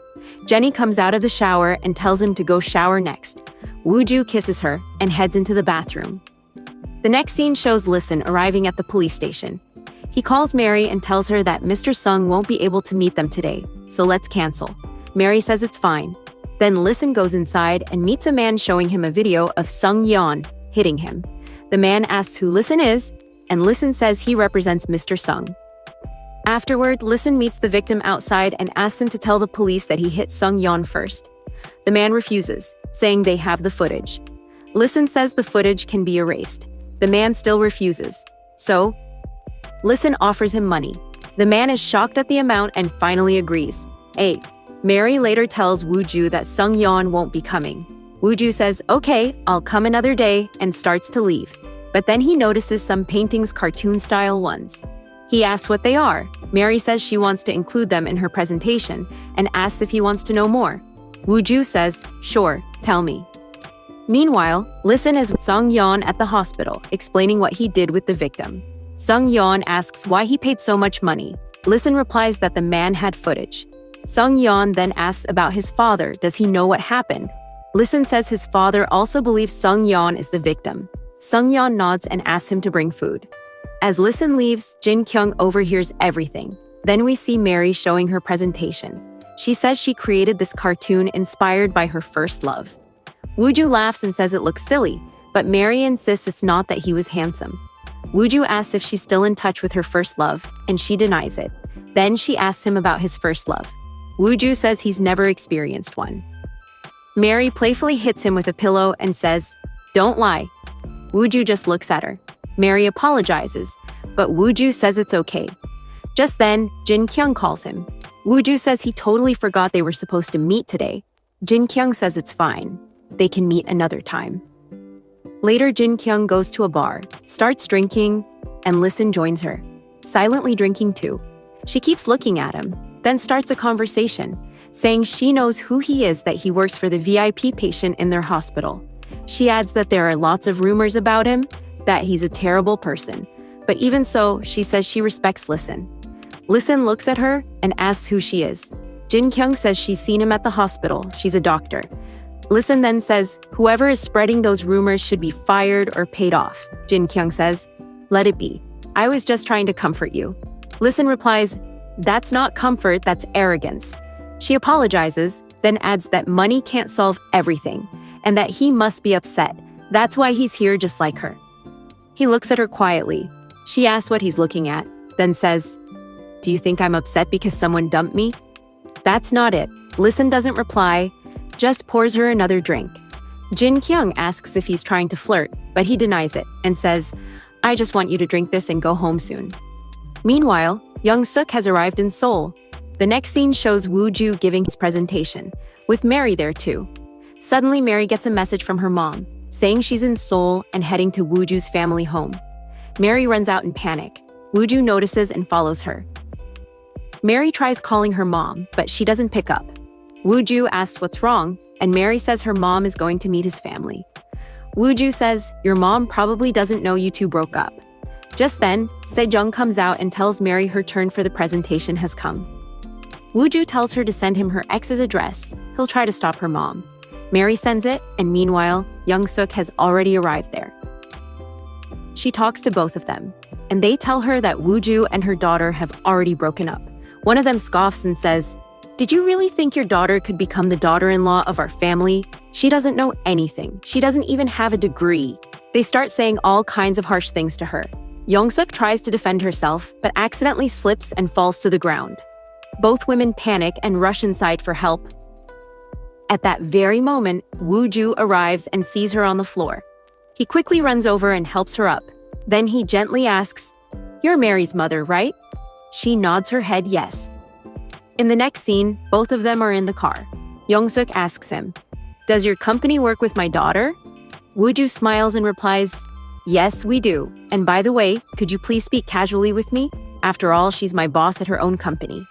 Speaker 1: Jenny comes out of the shower and tells him to go shower next. Woo-ju kisses her and heads into the bathroom. The next scene shows Listen arriving at the police station. He calls Mary and tells her that Mr. Sung won't be able to meet them today, so let's cancel. Mary says it's fine. Then Listen goes inside and meets a man showing him a video of Sung-yeon hitting him. The man asks who Listen is, and Listen says he represents Mr. Sung. Afterward, Listen meets the victim outside and asks him to tell the police that he hit Sung-yeon first. The man refuses, saying they have the footage. Listen says the footage can be erased. The man still refuses. So, Listen offers him money. The man is shocked at the amount and finally agrees. Mary later tells Woo-ju that Sung-yeon won't be coming. Woo-ju says, "Okay, I'll come another day," and starts to leave. But then he notices some paintings, cartoon-style ones. He asks what they are. Mary says she wants to include them in her presentation and asks if he wants to know more. Woo-ju says, "Sure, tell me." Meanwhile, Listen is with Sung-yeon at the hospital, explaining what he did with the victim. Sung-yeon asks why he paid so much money. Listen replies that the man had footage. Sung-yeon then asks about his father. Does he know what happened? Listen says his father also believes Sung-yeon is the victim. Sung-yeon nods and asks him to bring food. As Listen leaves, Jin-kyung overhears everything. Then we see Mary showing her presentation. She says she created this cartoon inspired by her first love. Woo-ju laughs and says it looks silly, but Mary insists it's not, that he was handsome. Woo-ju asks if she's still in touch with her first love, and she denies it. Then she asks him about his first love. Woo-ju says he's never experienced one. Mary playfully hits him with a pillow and says, "Don't lie." Woo-ju just looks at her. Mary apologizes, but Woo-ju says it's okay. Just then, Jin-kyung calls him. Woo-ju says he totally forgot they were supposed to meet today. Jin-kyung says it's fine. They can meet another time. Later, Jin-kyung goes to a bar, starts drinking, and Listen joins her, silently drinking too. She keeps looking at him, then starts a conversation, saying she knows who he is, that he works for the VIP patient in their hospital. She adds that there are lots of rumors about him, that he's a terrible person. But even so, she says she respects Listen. Listen looks at her and asks who she is. Jin-kyung says she's seen him at the hospital. She's a doctor. Listen then says, "Whoever is spreading those rumors should be fired or paid off." Jin-kyung says, "Let it be. I was just trying to comfort you." Listen replies, "That's not comfort, that's arrogance." She apologizes, then adds that money can't solve everything, and that he must be upset. That's why he's here, just like her. He looks at her quietly. She asks what he's looking at, then says, "Do you think I'm upset because someone dumped me?" That's not it. Listen doesn't reply, just pours her another drink. Jin-kyung asks if he's trying to flirt, but he denies it and says, "I just want you to drink this and go home soon." Meanwhile, Young-suk has arrived in Seoul. The next scene shows Woo-ju giving his presentation, with Mary there too. Suddenly, Mary gets a message from her mom, saying she's in Seoul and heading to Wooju's family home. Mary runs out in panic. Wooju notices and follows her. Mary tries calling her mom, but she doesn't pick up. Wooju asks what's wrong, and Mary says her mom is going to meet his family. Wooju says, "Your mom probably doesn't know you two broke up." Just then, Sejong comes out and tells Mary her turn for the presentation has come. Wooju tells her to send him her ex's address. He'll try to stop her mom. Mary sends it, and meanwhile, Young-suk has already arrived there. She talks to both of them, and they tell her that Wooju and her daughter have already broken up. One of them scoffs and says, "Did you really think your daughter could become the daughter-in-law of our family? She doesn't know anything. She doesn't even have a degree." They start saying all kinds of harsh things to her. Young-suk tries to defend herself, but accidentally slips and falls to the ground. Both women panic and rush inside for help. At that very moment, Wooju arrives and sees her on the floor. He quickly runs over and helps her up. Then he gently asks, "You're Mary's mother, right?" She nods her head yes. In the next scene, both of them are in the car. Young-suk asks him, "Does your company work with my daughter?" Wooju smiles and replies, "Yes, we do. And by the way, could you please speak casually with me? After all, she's my boss at her own company."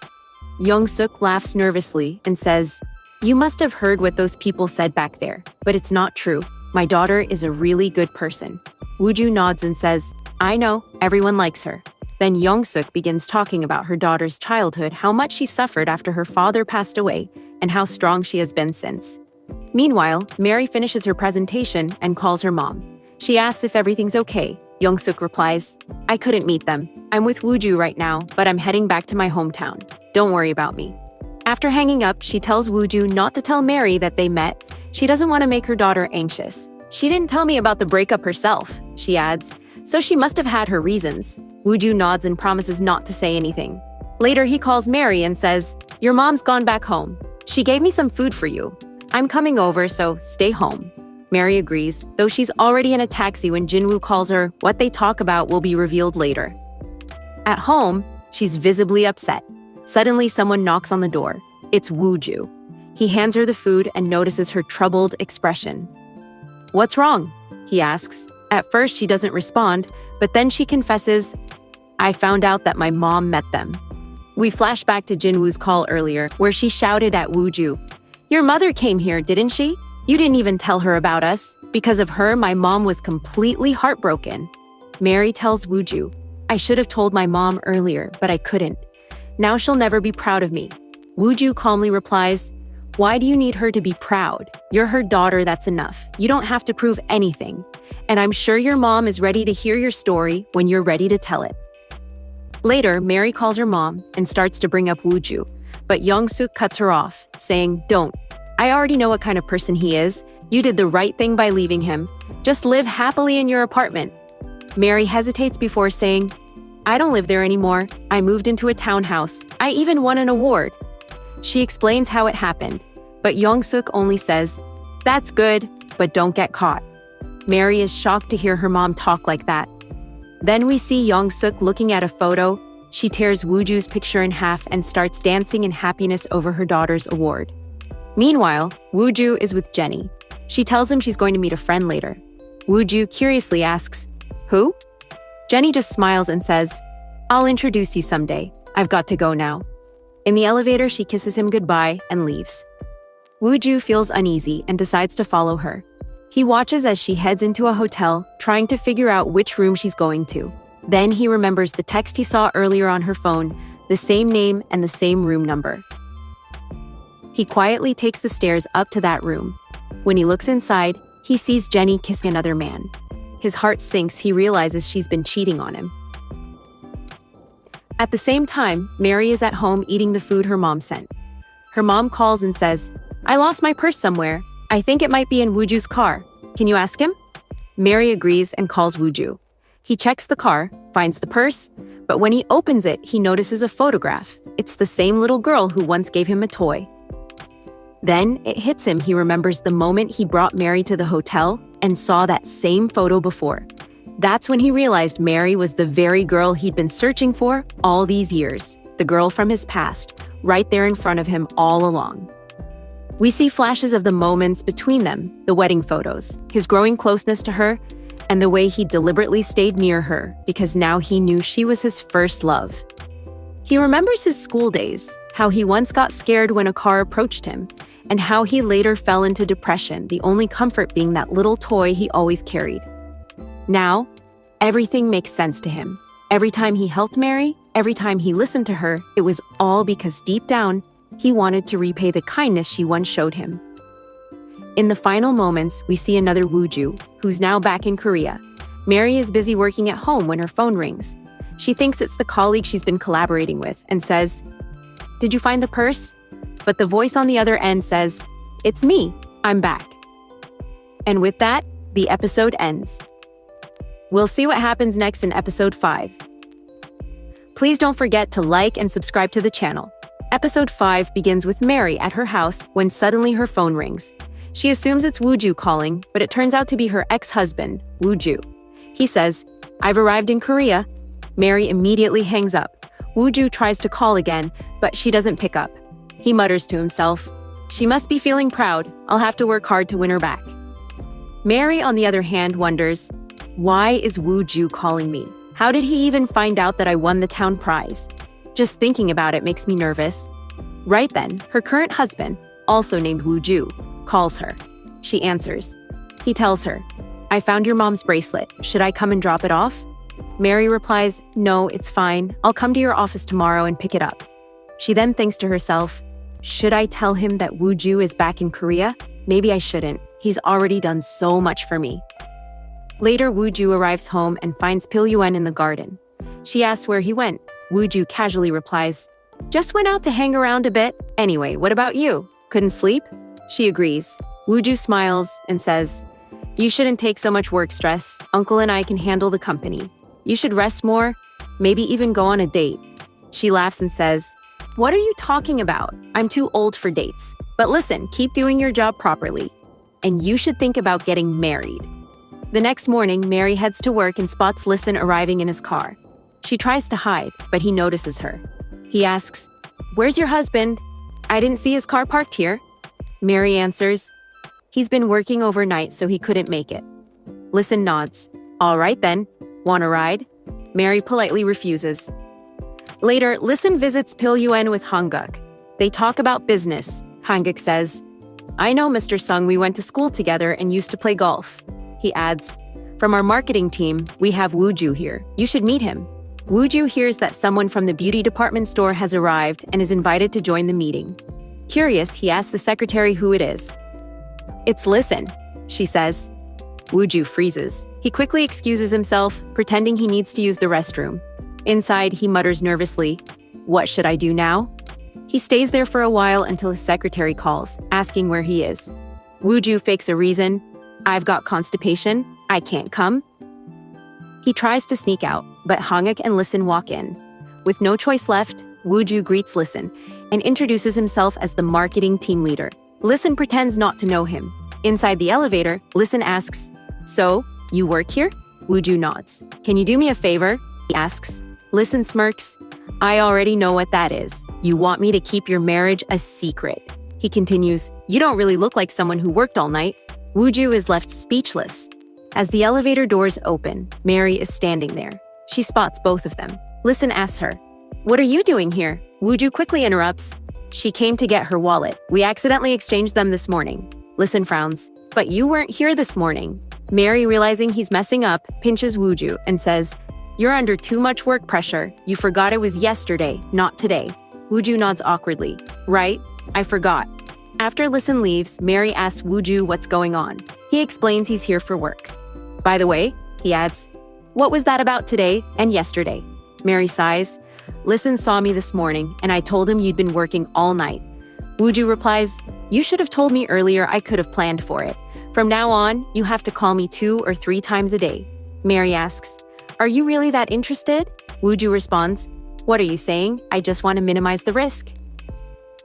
Speaker 1: Young-suk laughs nervously and says, "You must have heard what those people said back there, but it's not true. My daughter is a really good person." Wooju nods and says, "I know, everyone likes her." Then Young-suk begins talking about her daughter's childhood, how much she suffered after her father passed away, and how strong she has been since. Meanwhile, Mary finishes her presentation and calls her mom. She asks if everything's okay. Young-suk replies, "I couldn't meet them. I'm with Wooju right now, but I'm heading back to my hometown. Don't worry about me." After hanging up, she tells Wooju not to tell Mary that they met. She doesn't want to make her daughter anxious. "She didn't tell me about the breakup herself," she adds, "so she must have had her reasons." Wooju nods and promises not to say anything. Later, he calls Mary and says, "Your mom's gone back home. She gave me some food for you. I'm coming over, so stay home." Mary agrees, though she's already in a taxi when Jinwoo calls her. What they talk about will be revealed later. At home, she's visibly upset. Suddenly, someone knocks on the door. It's Wooju. He hands her the food and notices her troubled expression. "What's wrong?" he asks. At first, she doesn't respond, but then she confesses, "I found out that my mom met them." We flash back to Jinwoo's call earlier, where she shouted at Wooju, "Your mother came here, didn't she? You didn't even tell her about us. Because of her, my mom was completely heartbroken." Mary tells Wooju, "I should have told my mom earlier, but I couldn't. Now she'll never be proud of me." Wooju calmly replies, "Why do you need her to be proud? You're her daughter, that's enough. You don't have to prove anything. And I'm sure your mom is ready to hear your story when you're ready to tell it." Later, Mary calls her mom and starts to bring up Wooju, but Young-suk cuts her off, saying, "Don't. I already know what kind of person he is. You did the right thing by leaving him. Just live happily in your apartment." Mary hesitates before saying, "I don't live there anymore. I moved into a townhouse. I even won an award." She explains how it happened, but Young-suk only says, "That's good, but don't get caught." Mary is shocked to hear her mom talk like that. Then we see Young-suk looking at a photo. She tears Wooju's picture in half and starts dancing in happiness over her daughter's award. Meanwhile, Wooju is with Jenny. She tells him she's going to meet a friend later. Wooju curiously asks, "Who?" Jenny just smiles and says, "I'll introduce you someday. I've got to go now." In the elevator, she kisses him goodbye and leaves. Wooju feels uneasy and decides to follow her. He watches as she heads into a hotel, trying to figure out which room she's going to. Then he remembers the text he saw earlier on her phone, the same name and the same room number. He quietly takes the stairs up to that room. When he looks inside, he sees Jenny kissing another man. His heart sinks. He realizes she's been cheating on him. At the same time, Mary is at home eating the food her mom sent. Her mom calls and says, "I lost my purse somewhere. I think it might be in Wooju's car. Can you ask him?" Mary agrees and calls Wooju. He checks the car, finds the purse, but when he opens it, he notices a photograph. It's the same little girl who once gave him a toy. Then it hits him. He remembers the moment he brought Mary to the hotel and saw that same photo before. That's when he realized Mary was the very girl he'd been searching for all these years, the girl from his past, right there in front of him all along. We see flashes of the moments between them, the wedding photos, his growing closeness to her, and the way he deliberately stayed near her because now he knew she was his first love. He remembers his school days, how he once got scared when a car approached him, and how he later fell into depression, the only comfort being that little toy he always carried. Now, everything makes sense to him. Every time he helped Mary, every time he listened to her, it was all because deep down, he wanted to repay the kindness she once showed him. In the final moments, we see another Wooju, who's now back in Korea. Mary is busy working at home when her phone rings. She thinks it's the colleague she's been collaborating with and says, "Did you find the purse?" But the voice on the other end says, "It's me, I'm back." And with that, the episode ends. We'll see what happens next in episode 5. Please don't forget to like and subscribe to the channel. Episode 5 begins with Mary at her house when suddenly her phone rings. She assumes it's Wooju calling, but it turns out to be her ex-husband, Wooju. He says, "I've arrived in Korea." Mary immediately hangs up. Wooju tries to call again, but she doesn't pick up. He mutters to himself, "She must be feeling proud. I'll have to work hard to win her back." Mary, on the other hand, wonders, why is Wooju calling me? How did he even find out that I won the town prize? Just thinking about it makes me nervous. Right then, her current husband, also named Wooju, calls her. She answers. He tells her, "I found your mom's bracelet. Should I come and drop it off?" Mary replies, "No, it's fine. I'll come to your office tomorrow and pick it up." She then thinks to herself, should I tell him that Wooju is back in Korea? Maybe I shouldn't. He's already done so much for me. Later, Wooju arrives home and finds Pilyuen in the garden. She asks where he went. Wooju casually replies, "Just went out to hang around a bit. Anyway, what about you? Couldn't sleep?" She agrees. Wooju smiles and says, "You shouldn't take so much work stress. Uncle and I can handle the company. You should rest more, maybe even go on a date." She laughs and says, "What are you talking about? I'm too old for dates. But listen, keep doing your job properly. And you should think about getting married." The next morning, Mary heads to work and spots Listen arriving in his car. She tries to hide, but he notices her. He asks, "Where's your husband? I didn't see his car parked here." Mary answers, "He's been working overnight, so he couldn't make it." Listen nods. "All right then, want a ride?" Mary politely refuses. Later, Listen visits Pilyuen with Hanguk. They talk about business. Hanguk says, "I know Mr. Sung, we went to school together and used to play golf." He adds, "From our marketing team, we have Wooju here. You should meet him." Wooju hears that someone from the beauty department store has arrived and is invited to join the meeting. Curious, he asks the secretary who it is. "It's Listen," she says. Wooju freezes. He quickly excuses himself, pretending he needs to use the restroom. Inside, he mutters nervously, "What should I do now?" He stays there for a while until his secretary calls, asking where he is. Wooju fakes a reason. "I've got constipation. I can't come." He tries to sneak out, but Hanguk and Listen walk in. With no choice left, Wooju greets Listen and introduces himself as the marketing team leader. Listen pretends not to know him. Inside the elevator, Listen asks, "So, you work here?" Wooju nods. "Can you do me a favor?" he asks. Listen smirks. "I already know what that is. You want me to keep your marriage a secret." He continues, "You don't really look like someone who worked all night." Wooju is left speechless. As the elevator doors open, Mary is standing there. She spots both of them. Listen asks her, "What are you doing here?" Wooju quickly interrupts. "She came to get her wallet. We accidentally exchanged them this morning." Listen frowns. "But you weren't here this morning." Mary, realizing he's messing up, pinches Wooju and says, "You're under too much work pressure. You forgot it was yesterday, not today." Wooju nods awkwardly. "Right, I forgot." After Listen leaves, Mary asks Wooju what's going on. He explains he's here for work. "By the way," he adds, "what was that about today and yesterday?" Mary sighs. "Listen saw me this morning, and I told him you'd been working all night." Wooju replies, "You should have told me earlier. I could have planned for it. From now on, you have to call me 2 or 3 times a day." Mary asks, "Are you really that interested?" Wooju responds, "What are you saying? I just want to minimize the risk."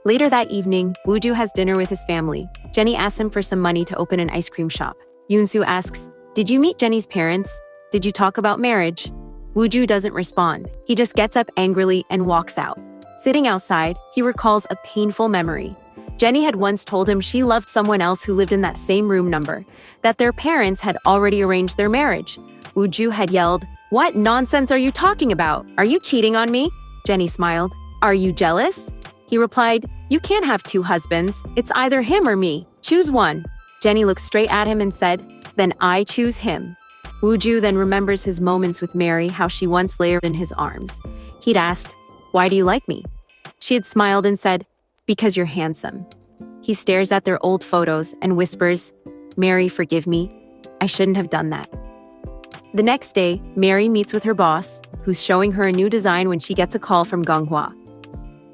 Speaker 1: Later that evening, Wooju has dinner with his family. Jenny asks him for some money to open an ice cream shop. Yoonsu asks, "Did you meet Jenny's parents? Did you talk about marriage?" Wooju doesn't respond. He just gets up angrily and walks out. Sitting outside, he recalls a painful memory. Jenny had once told him she loved someone else who lived in that same room number, that their parents had already arranged their marriage. Woo-ju had yelled, "What nonsense are you talking about? Are you cheating on me?" Jenny smiled. "Are you jealous?" He replied, "You can't have two husbands. It's either him or me. Choose one." Jenny looked straight at him and said, "Then I choose him." Woo-ju then remembers his moments with Mary, how she once lay in his arms. He'd asked, "Why do you like me?" She had smiled and said, "Because you're handsome." He stares at their old photos and whispers, "Mary, forgive me. I shouldn't have done that." The next day, Mary meets with her boss, who's showing her a new design when she gets a call from Gonghwa.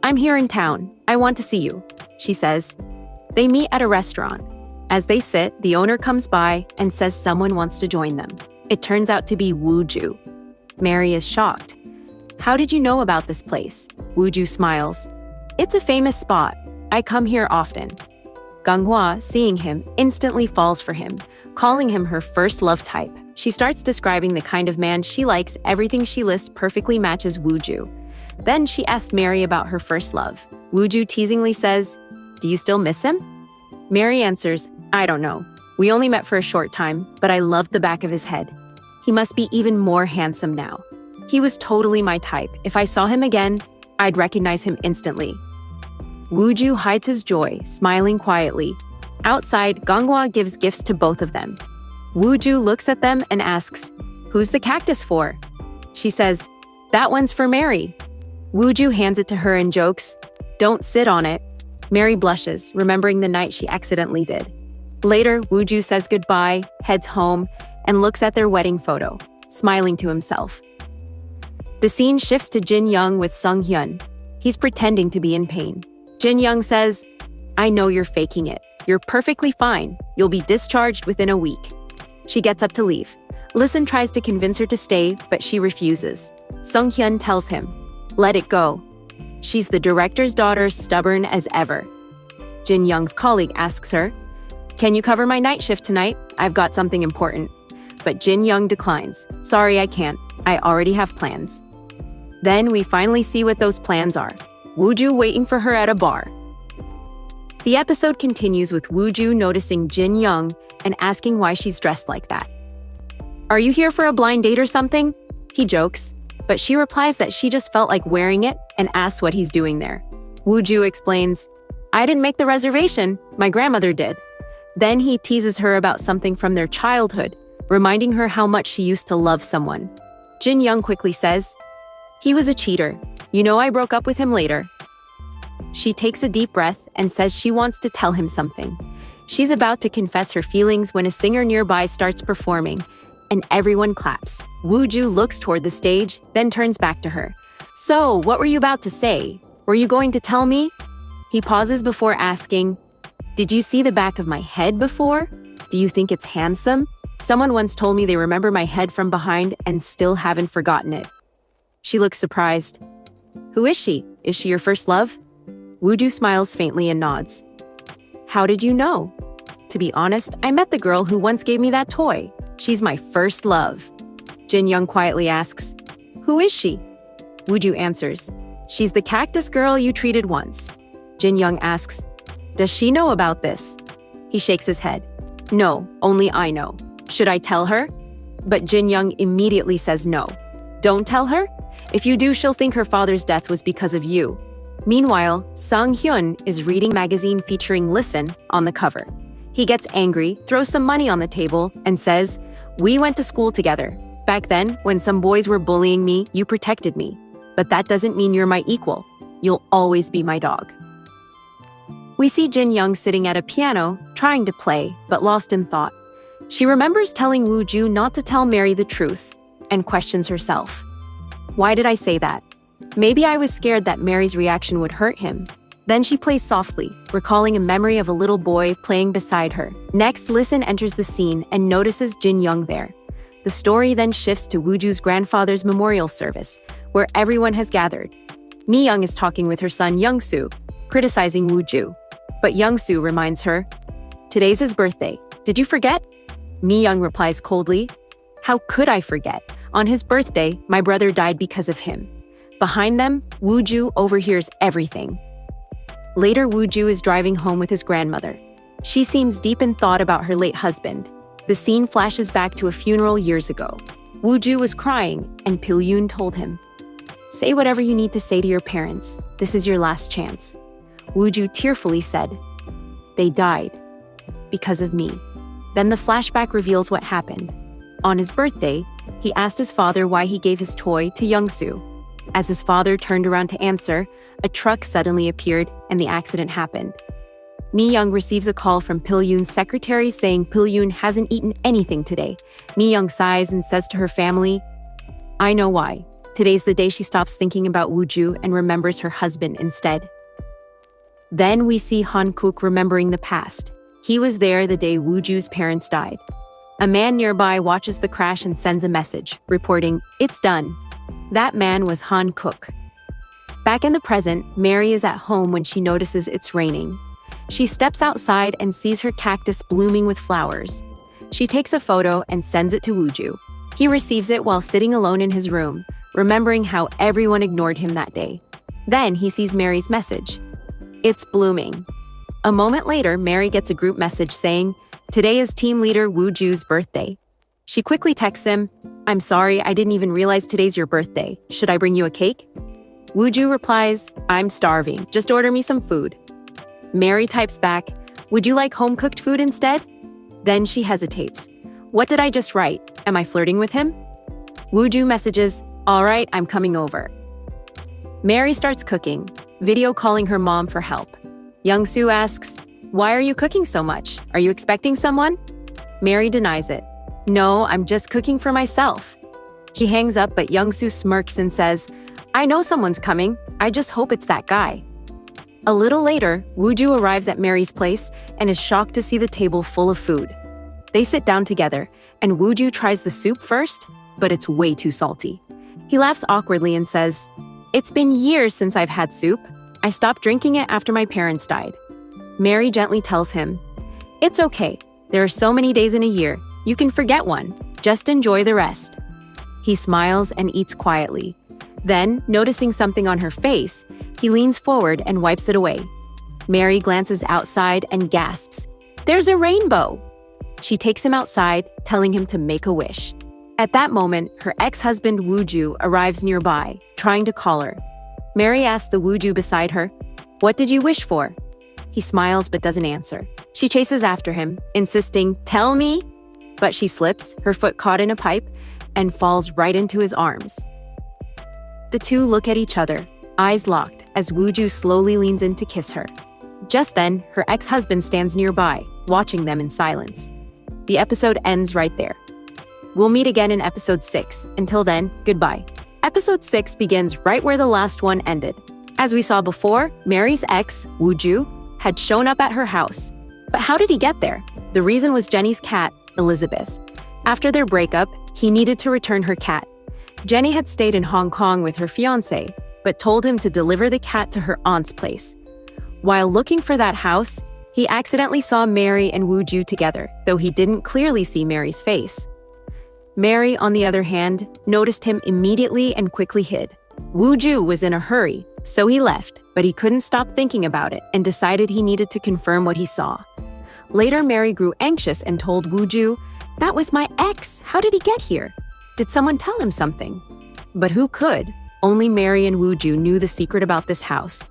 Speaker 1: "I'm here in town. I want to see you," she says. They meet at a restaurant. As they sit, the owner comes by and says someone wants to join them. It turns out to be Woo-ju. Mary is shocked. "How did you know about this place?" Woo-ju smiles. "It's a famous spot. I come here often." Gonghwa, seeing him, instantly falls for him, calling him her first love type. She starts describing the kind of man she likes. Everything she lists perfectly matches Woo-ju. Then she asks Mary about her first love. Woo-ju teasingly says, "Do you still miss him?" Mary answers, "I don't know. We only met for a short time, but I loved the back of his head. He must be even more handsome now. He was totally my type. If I saw him again, I'd recognize him instantly." Woo-ju hides his joy, smiling quietly. Outside, Gonghwa gives gifts to both of them. Woo-ju looks at them and asks, "Who's the cactus for?" She says, "That one's for Mary." Woo-ju hands it to her and jokes, "Don't sit on it." Mary blushes, remembering the night she accidentally did. Later, Woo-ju says goodbye, heads home, and looks at their wedding photo, smiling to himself. The scene shifts to Jin-young with Sung-hyun. He's pretending to be in pain. Jin-young says, "I know you're faking it. You're perfectly fine. You'll be discharged within a week." She gets up to leave. Listen tries to convince her to stay, but she refuses. Sung-hyun tells him, "Let it go." She's the director's daughter, stubborn as ever. Jin-young's colleague asks her, "Can you cover my night shift tonight? I've got something important." But Jin-young declines. "Sorry, I can't. I already have plans." Then we finally see what those plans are. Woo-ju waiting for her at a bar. The episode continues with Woo-ju noticing Jin-young and asking why she's dressed like that. "Are you here for a blind date or something?" He jokes, but she replies that she just felt like wearing it and asks what he's doing there. Woo-ju explains, "I didn't make the reservation, my grandmother did." Then he teases her about something from their childhood, reminding her how much she used to love someone. Jin-young quickly says, "He was a cheater. You know I broke up with him later." She takes a deep breath and says she wants to tell him something. She's about to confess her feelings when a singer nearby starts performing, and everyone claps. Woo-ju looks toward the stage, then turns back to her. "So, what were you about to say? Were you going to tell me?" He pauses before asking, "Did you see the back of my head before? Do you think it's handsome? Someone once told me they remember my head from behind and still haven't forgotten it." She looks surprised. "Who is she? Is she your first love?" Woo-ju smiles faintly and nods. "How did you know?" "To be honest, I met the girl who once gave me that toy. She's my first love." Jin-young quietly asks, "Who is she?" Woo-ju answers, "She's the cactus girl you treated once." Jin-young asks, "Does she know about this?" He shakes his head. "No, only I know. Should I tell her?" But Jin-young immediately says no. "Don't tell her? If you do, she'll think her father's death was because of you." Meanwhile, Sung-hyun is reading magazine featuring Listen on the cover. He gets angry, throws some money on the table, and says, "We went to school together. Back then, when some boys were bullying me, you protected me. But that doesn't mean you're my equal. You'll always be my dog." We see Jin-young sitting at a piano, trying to play, but lost in thought. She remembers telling Woo-ju not to tell Mary the truth, and questions herself. Why did I say that? Maybe I was scared that Mary's reaction would hurt him. Then she plays softly, recalling a memory of a little boy playing beside her. Next, Listen enters the scene and notices Jin-young there. The story then shifts to Woo-ju's grandfather's memorial service, where everyone has gathered. Mi-young is talking with her son Young-soo, criticizing Woo-ju. But Young-soo reminds her, "Today's his birthday. Did you forget?" Mi-young replies coldly, "How could I forget? On his birthday, my brother died because of him." Behind them, Woo-ju overhears everything. Later, Wooju is driving home with his grandmother. She seems deep in thought about her late husband. The scene flashes back to a funeral years ago. Wooju was crying, and Pil-yoon told him, "Say whatever you need to say to your parents. This is your last chance." Wooju tearfully said, "They died. Because of me." Then the flashback reveals what happened. On his birthday, he asked his father why he gave his toy to Young-soo. As his father turned around to answer, a truck suddenly appeared and the accident happened. Mi-young receives a call from Pil-yoon's secretary saying Pil-yoon hasn't eaten anything today. Mi-young sighs and says to her family, "I know why. Today's the day she stops thinking about Wooju and remembers her husband instead." Then we see Han-kook remembering the past. He was there the day Wooju's parents died. A man nearby watches the crash and sends a message, reporting, "It's done." That man was Han-kook. Back in the present, Mary is at home when she notices it's raining. She steps outside and sees her cactus blooming with flowers. She takes a photo and sends it to Wooju. He receives it while sitting alone in his room, remembering how everyone ignored him that day. Then he sees Mary's message. It's blooming. A moment later, Mary gets a group message saying, "Today is team leader Wooju's birthday." She quickly texts him, "I'm sorry, I didn't even realize today's your birthday. Should I bring you a cake?" Wooju replies, "I'm starving. Just order me some food." Mary types back, "Would you like home-cooked food instead?" Then she hesitates. "What did I just write? Am I flirting with him?" Wooju messages, "All right, I'm coming over." Mary starts cooking, video calling her mom for help. Young-soo asks, "Why are you cooking so much? Are you expecting someone?" Mary denies it. "No, I'm just cooking for myself." She hangs up, but Young-soo smirks and says, "I know someone's coming. I just hope it's that guy." A little later, Wooju arrives at Mary's place and is shocked to see the table full of food. They sit down together, and Wooju tries the soup first, but it's way too salty. He laughs awkwardly and says, "It's been years since I've had soup. I stopped drinking it after my parents died." Mary gently tells him, "It's okay. There are so many days in a year. You can forget one. Just enjoy the rest." He smiles and eats quietly. Then, noticing something on her face, he leans forward and wipes it away. Mary glances outside and gasps, "There's a rainbow!" She takes him outside, telling him to make a wish. At that moment, her ex-husband Wooju arrives nearby, trying to call her. Mary asks the Wooju beside her, "What did you wish for?" He smiles but doesn't answer. She chases after him, insisting, "Tell me!" But she slips, her foot caught in a pipe, and falls right into his arms. The two look at each other, eyes locked, as Wooju slowly leans in to kiss her. Just then, her ex-husband stands nearby, watching them in silence. The episode ends right there. We'll meet again in episode 6. Until then, goodbye. Episode 6 begins right where the last one ended. As we saw before, Mary's ex, Wooju, had shown up at her house. But how did he get there? The reason was Jenny's cat, Elizabeth. After their breakup, he needed to return her cat. Jenny had stayed in Hong Kong with her fiancé, but told him to deliver the cat to her aunt's place. While looking for that house, he accidentally saw Mary and Wooju together, though he didn't clearly see Mary's face. Mary, on the other hand, noticed him immediately and quickly hid. Wooju was in a hurry, so he left, but he couldn't stop thinking about it and decided he needed to confirm what he saw. Later, Mary grew anxious and told Wooju, "That was my ex. How did he get here? Did someone tell him something?" But who could? Only Mary and Wooju knew the secret about this house.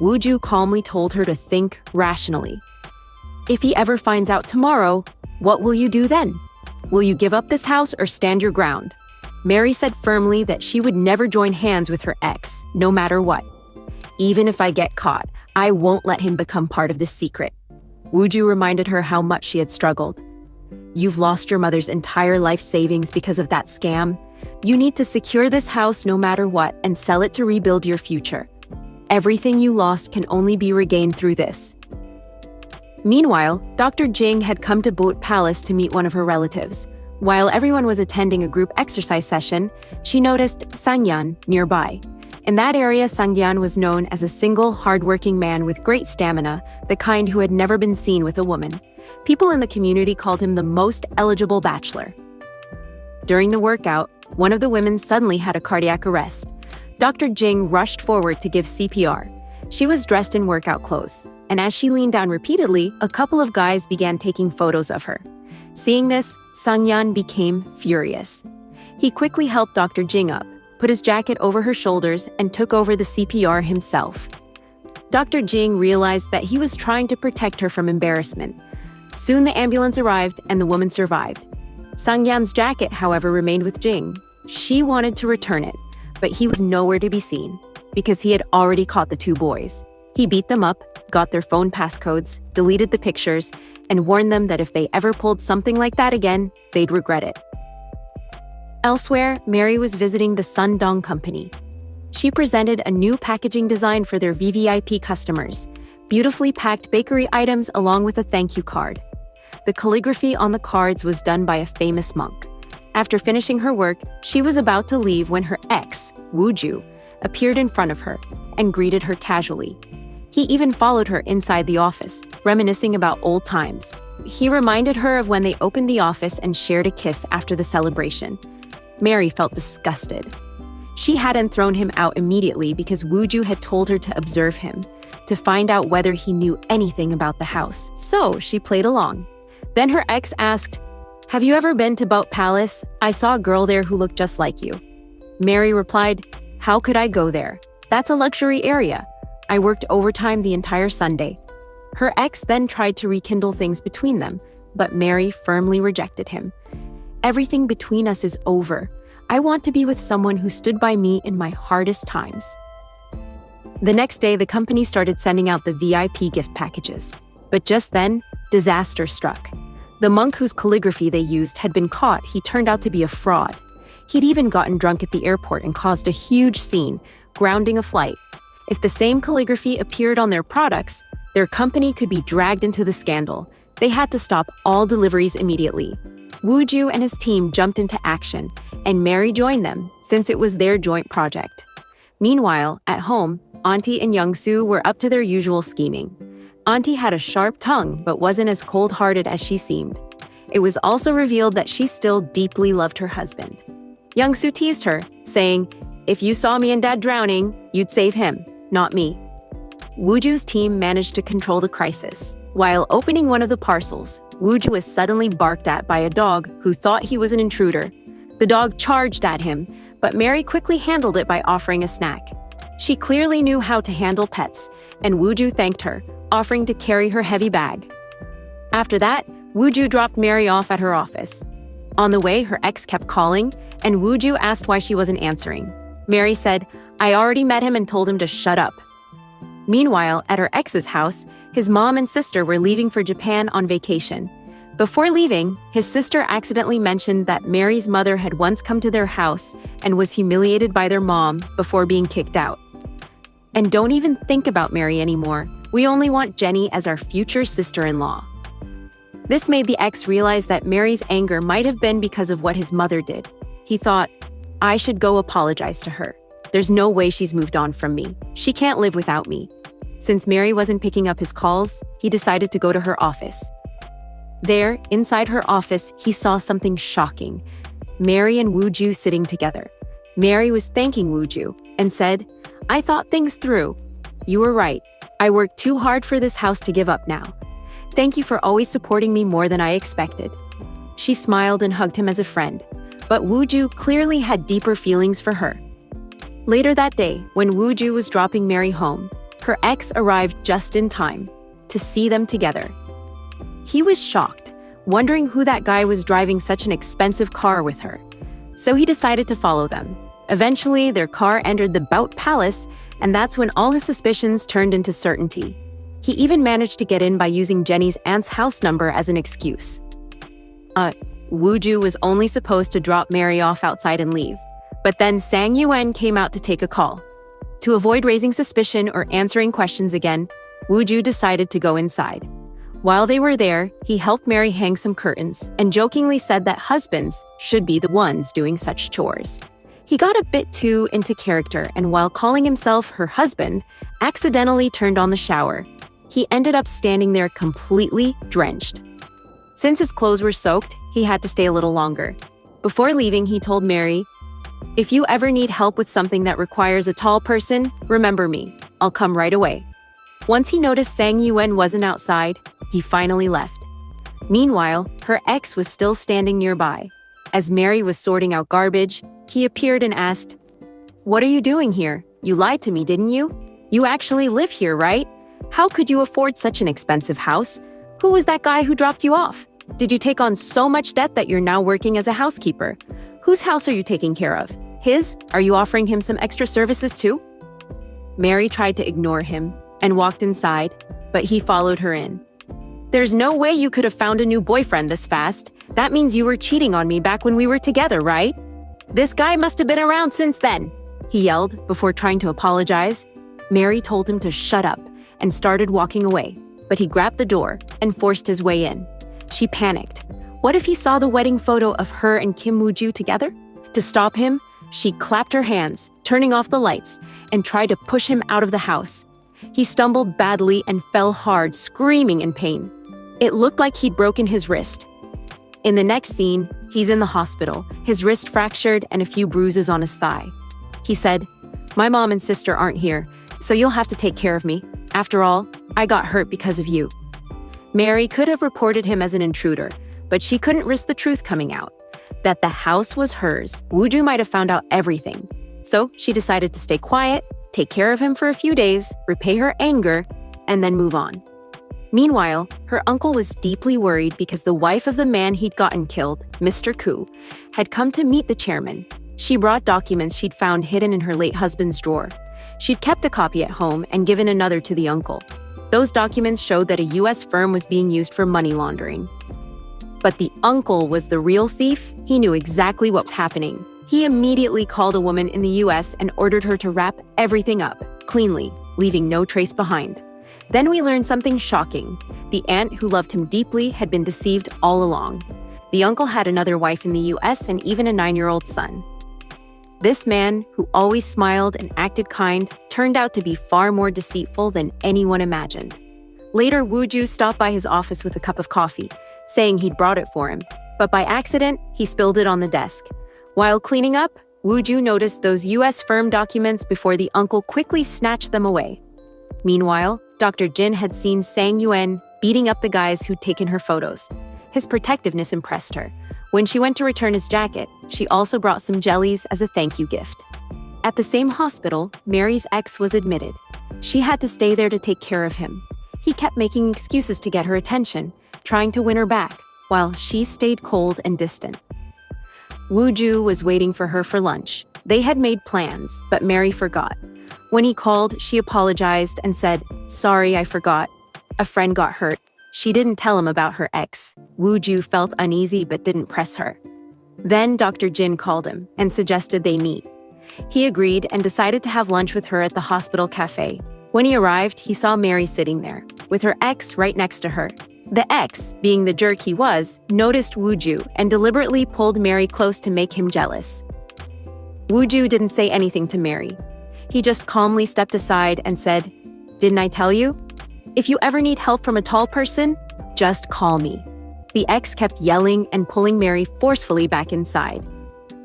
Speaker 1: Wooju calmly told her to think rationally. "If he ever finds out tomorrow, what will you do then? Will you give up this house or stand your ground?" Mary said firmly that she would never join hands with her ex, no matter what. "Even if I get caught, I won't let him become part of this secret." Wooju reminded her how much she had struggled. "You've lost your mother's entire life savings because of that scam. You need to secure this house no matter what and sell it to rebuild your future. Everything you lost can only be regained through this." Meanwhile, Dr. Jing had come to Boat Palace to meet one of her relatives. While everyone was attending a group exercise session, she noticed Sangyan nearby. In that area, Sangyan was known as a single, hardworking man with great stamina, the kind who had never been seen with a woman. People in the community called him the most eligible bachelor. During the workout, one of the women suddenly had a cardiac arrest. Dr. Jing rushed forward to give CPR. She was dressed in workout clothes, and as she leaned down repeatedly, a couple of guys began taking photos of her. Seeing this, Sangyan became furious. He quickly helped Dr. Jing up, put his jacket over her shoulders, and took over the CPR himself. Dr. Jing realized that he was trying to protect her from embarrassment. Soon the ambulance arrived and the woman survived. Sangyan's jacket, however, remained with Jing. She wanted to return it, but he was nowhere to be seen because he had already caught the two boys. He beat them up, got their phone passcodes, deleted the pictures, and warned them that if they ever pulled something like that again, they'd regret it. Elsewhere, Mary was visiting the Sundong Company. She presented a new packaging design for their VVIP customers, beautifully packed bakery items along with a thank you card. The calligraphy on the cards was done by a famous monk. After finishing her work, she was about to leave when her ex, Wooju, appeared in front of her and greeted her casually. He even followed her inside the office, reminiscing about old times. He reminded her of when they opened the office and shared a kiss after the celebration. Mary felt disgusted. She hadn't thrown him out immediately because Wooju had told her to observe him, to find out whether he knew anything about the house. So she played along. Then her ex asked, "Have you ever been to Boat Palace? I saw a girl there who looked just like you." Mary replied, "How could I go there? That's a luxury area. I worked overtime the entire Sunday." Her ex then tried to rekindle things between them, but Mary firmly rejected him. "Everything between us is over. I want to be with someone who stood by me in my hardest times." The next day, the company started sending out the VIP gift packages. But just then, disaster struck. The monk whose calligraphy they used had been caught. He turned out to be a fraud. He'd even gotten drunk at the airport and caused a huge scene, grounding a flight. If the same calligraphy appeared on their products, their company could be dragged into the scandal. They had to stop all deliveries immediately. Wooju and his team jumped into action, and Mary joined them since it was their joint project. Meanwhile, at home, Auntie and Youngsu were up to their usual scheming. Auntie had a sharp tongue but wasn't as cold-hearted as she seemed. It was also revealed that she still deeply loved her husband. Youngsu teased her, saying, "If you saw me and Dad drowning, you'd save him, not me." Wooju's team managed to control the crisis. While opening one of the parcels, Wooju was suddenly barked at by a dog who thought he was an intruder. The dog charged at him, but Mary quickly handled it by offering a snack. She clearly knew how to handle pets, and Wooju thanked her, offering to carry her heavy bag. After that, Wooju dropped Mary off at her office. On the way, her ex kept calling, and Wooju asked why she wasn't answering. Mary said, "I already met him and told him to shut up." Meanwhile, at her ex's house, his mom and sister were leaving for Japan on vacation. Before leaving, his sister accidentally mentioned that Mary's mother had once come to their house and was humiliated by their mom before being kicked out. "And don't even think about Mary anymore. We only want Jenny as our future sister-in-law." This made the ex realize that Mary's anger might have been because of what his mother did. He thought, "I should go apologize to her. There's no way she's moved on from me. She can't live without me." Since Mary wasn't picking up his calls, he decided to go to her office. There, inside her office, he saw something shocking. Mary and Wooju sitting together. Mary was thanking Wooju and said, "I thought things through. You were right. I worked too hard for this house to give up now. Thank you for always supporting me more than I expected." She smiled and hugged him as a friend, but Wooju clearly had deeper feelings for her. Later that day, when Wooju was dropping Mary home, her ex arrived just in time to see them together. He was shocked, wondering who that guy was driving such an expensive car with her. So he decided to follow them. Eventually, their car entered the Bout Palace, and that's when all his suspicions turned into certainty. He even managed to get in by using Jenny's aunt's house number as an excuse. Wooju was only supposed to drop Mary off outside and leave, but then Sang Yuen came out to take a call. To avoid raising suspicion or answering questions again, Wooju decided to go inside. While they were there, he helped Mary hang some curtains and jokingly said that husbands should be the ones doing such chores. He got a bit too into character, and while calling himself her husband, accidentally turned on the shower. He ended up standing there completely drenched. Since his clothes were soaked, he had to stay a little longer. Before leaving, he told Mary, If you ever need help with something that requires a tall person, remember me. I'll come right away. Once he noticed Sang Yuen wasn't outside, he finally left. Meanwhile, her ex was still standing nearby. As Mary was sorting out garbage, he appeared and asked, "What are you doing here? You lied to me, didn't you? You actually live here, right? How could you afford such an expensive house? Who was that guy who dropped you off? Did you take on so much debt that you're now working as a housekeeper? Whose house are you taking care of? His? Are you offering him some extra services too?" Mary tried to ignore him and walked inside, but he followed her in. "There's no way you could have found a new boyfriend this fast. That means you were cheating on me back when we were together, right? This guy must have been around since then," he yelled before trying to apologize. Mary told him to shut up and started walking away, but he grabbed the door and forced his way in. She panicked. What if he saw the wedding photo of her and Kim Woo-ju together? To stop him, she clapped her hands, turning off the lights, and tried to push him out of the house. He stumbled badly and fell hard, screaming in pain. It looked like he'd broken his wrist. In the next scene, he's in the hospital, his wrist fractured and a few bruises on his thigh. He said, "My mom and sister aren't here, so you'll have to take care of me. After all, I got hurt because of you." Mary could have reported him as an intruder, but she couldn't risk the truth coming out. That the house was hers, Woo-ju might have found out everything. So she decided to stay quiet, take care of him for a few days, repay her anger, and then move on. Meanwhile, her uncle was deeply worried because the wife of the man he'd gotten killed, Mr. Koo, had come to meet the chairman. She brought documents she'd found hidden in her late husband's drawer. She'd kept a copy at home and given another to the uncle. Those documents showed that a US firm was being used for money laundering. But the uncle was the real thief. He knew exactly what was happening. He immediately called a woman in the US and ordered her to wrap everything up, cleanly, leaving no trace behind. Then we learned something shocking. The aunt who loved him deeply had been deceived all along. The uncle had another wife in the US and even a 9-year-old son. This man, who always smiled and acted kind, turned out to be far more deceitful than anyone imagined. Later, Woo-ju stopped by his office with a cup of coffee, saying he'd brought it for him, but by accident, he spilled it on the desk. While cleaning up, Woo-ju noticed those US firm documents before the uncle quickly snatched them away. Meanwhile, Dr. Jin had seen Sang Yuen beating up the guys who'd taken her photos. His protectiveness impressed her. When she went to return his jacket, she also brought some jellies as a thank you gift. At the same hospital, Mary's ex was admitted. She had to stay there to take care of him. He kept making excuses to get her attention, trying to win her back, while she stayed cold and distant. Woo-ju was waiting for her for lunch. They had made plans, but Mary forgot. When he called, she apologized and said, "Sorry, I forgot. A friend got hurt." She didn't tell him about her ex. Woo-ju felt uneasy but didn't press her. Then Dr. Jin called him and suggested they meet. He agreed and decided to have lunch with her at the hospital cafe. When he arrived, he saw Mary sitting there, with her ex right next to her. The ex, being the jerk he was, noticed Woo-ju and deliberately pulled Mary close to make him jealous. Woo-ju didn't say anything to Mary. He just calmly stepped aside and said, "Didn't I tell you? If you ever need help from a tall person, just call me." The ex kept yelling and pulling Mary forcefully back inside.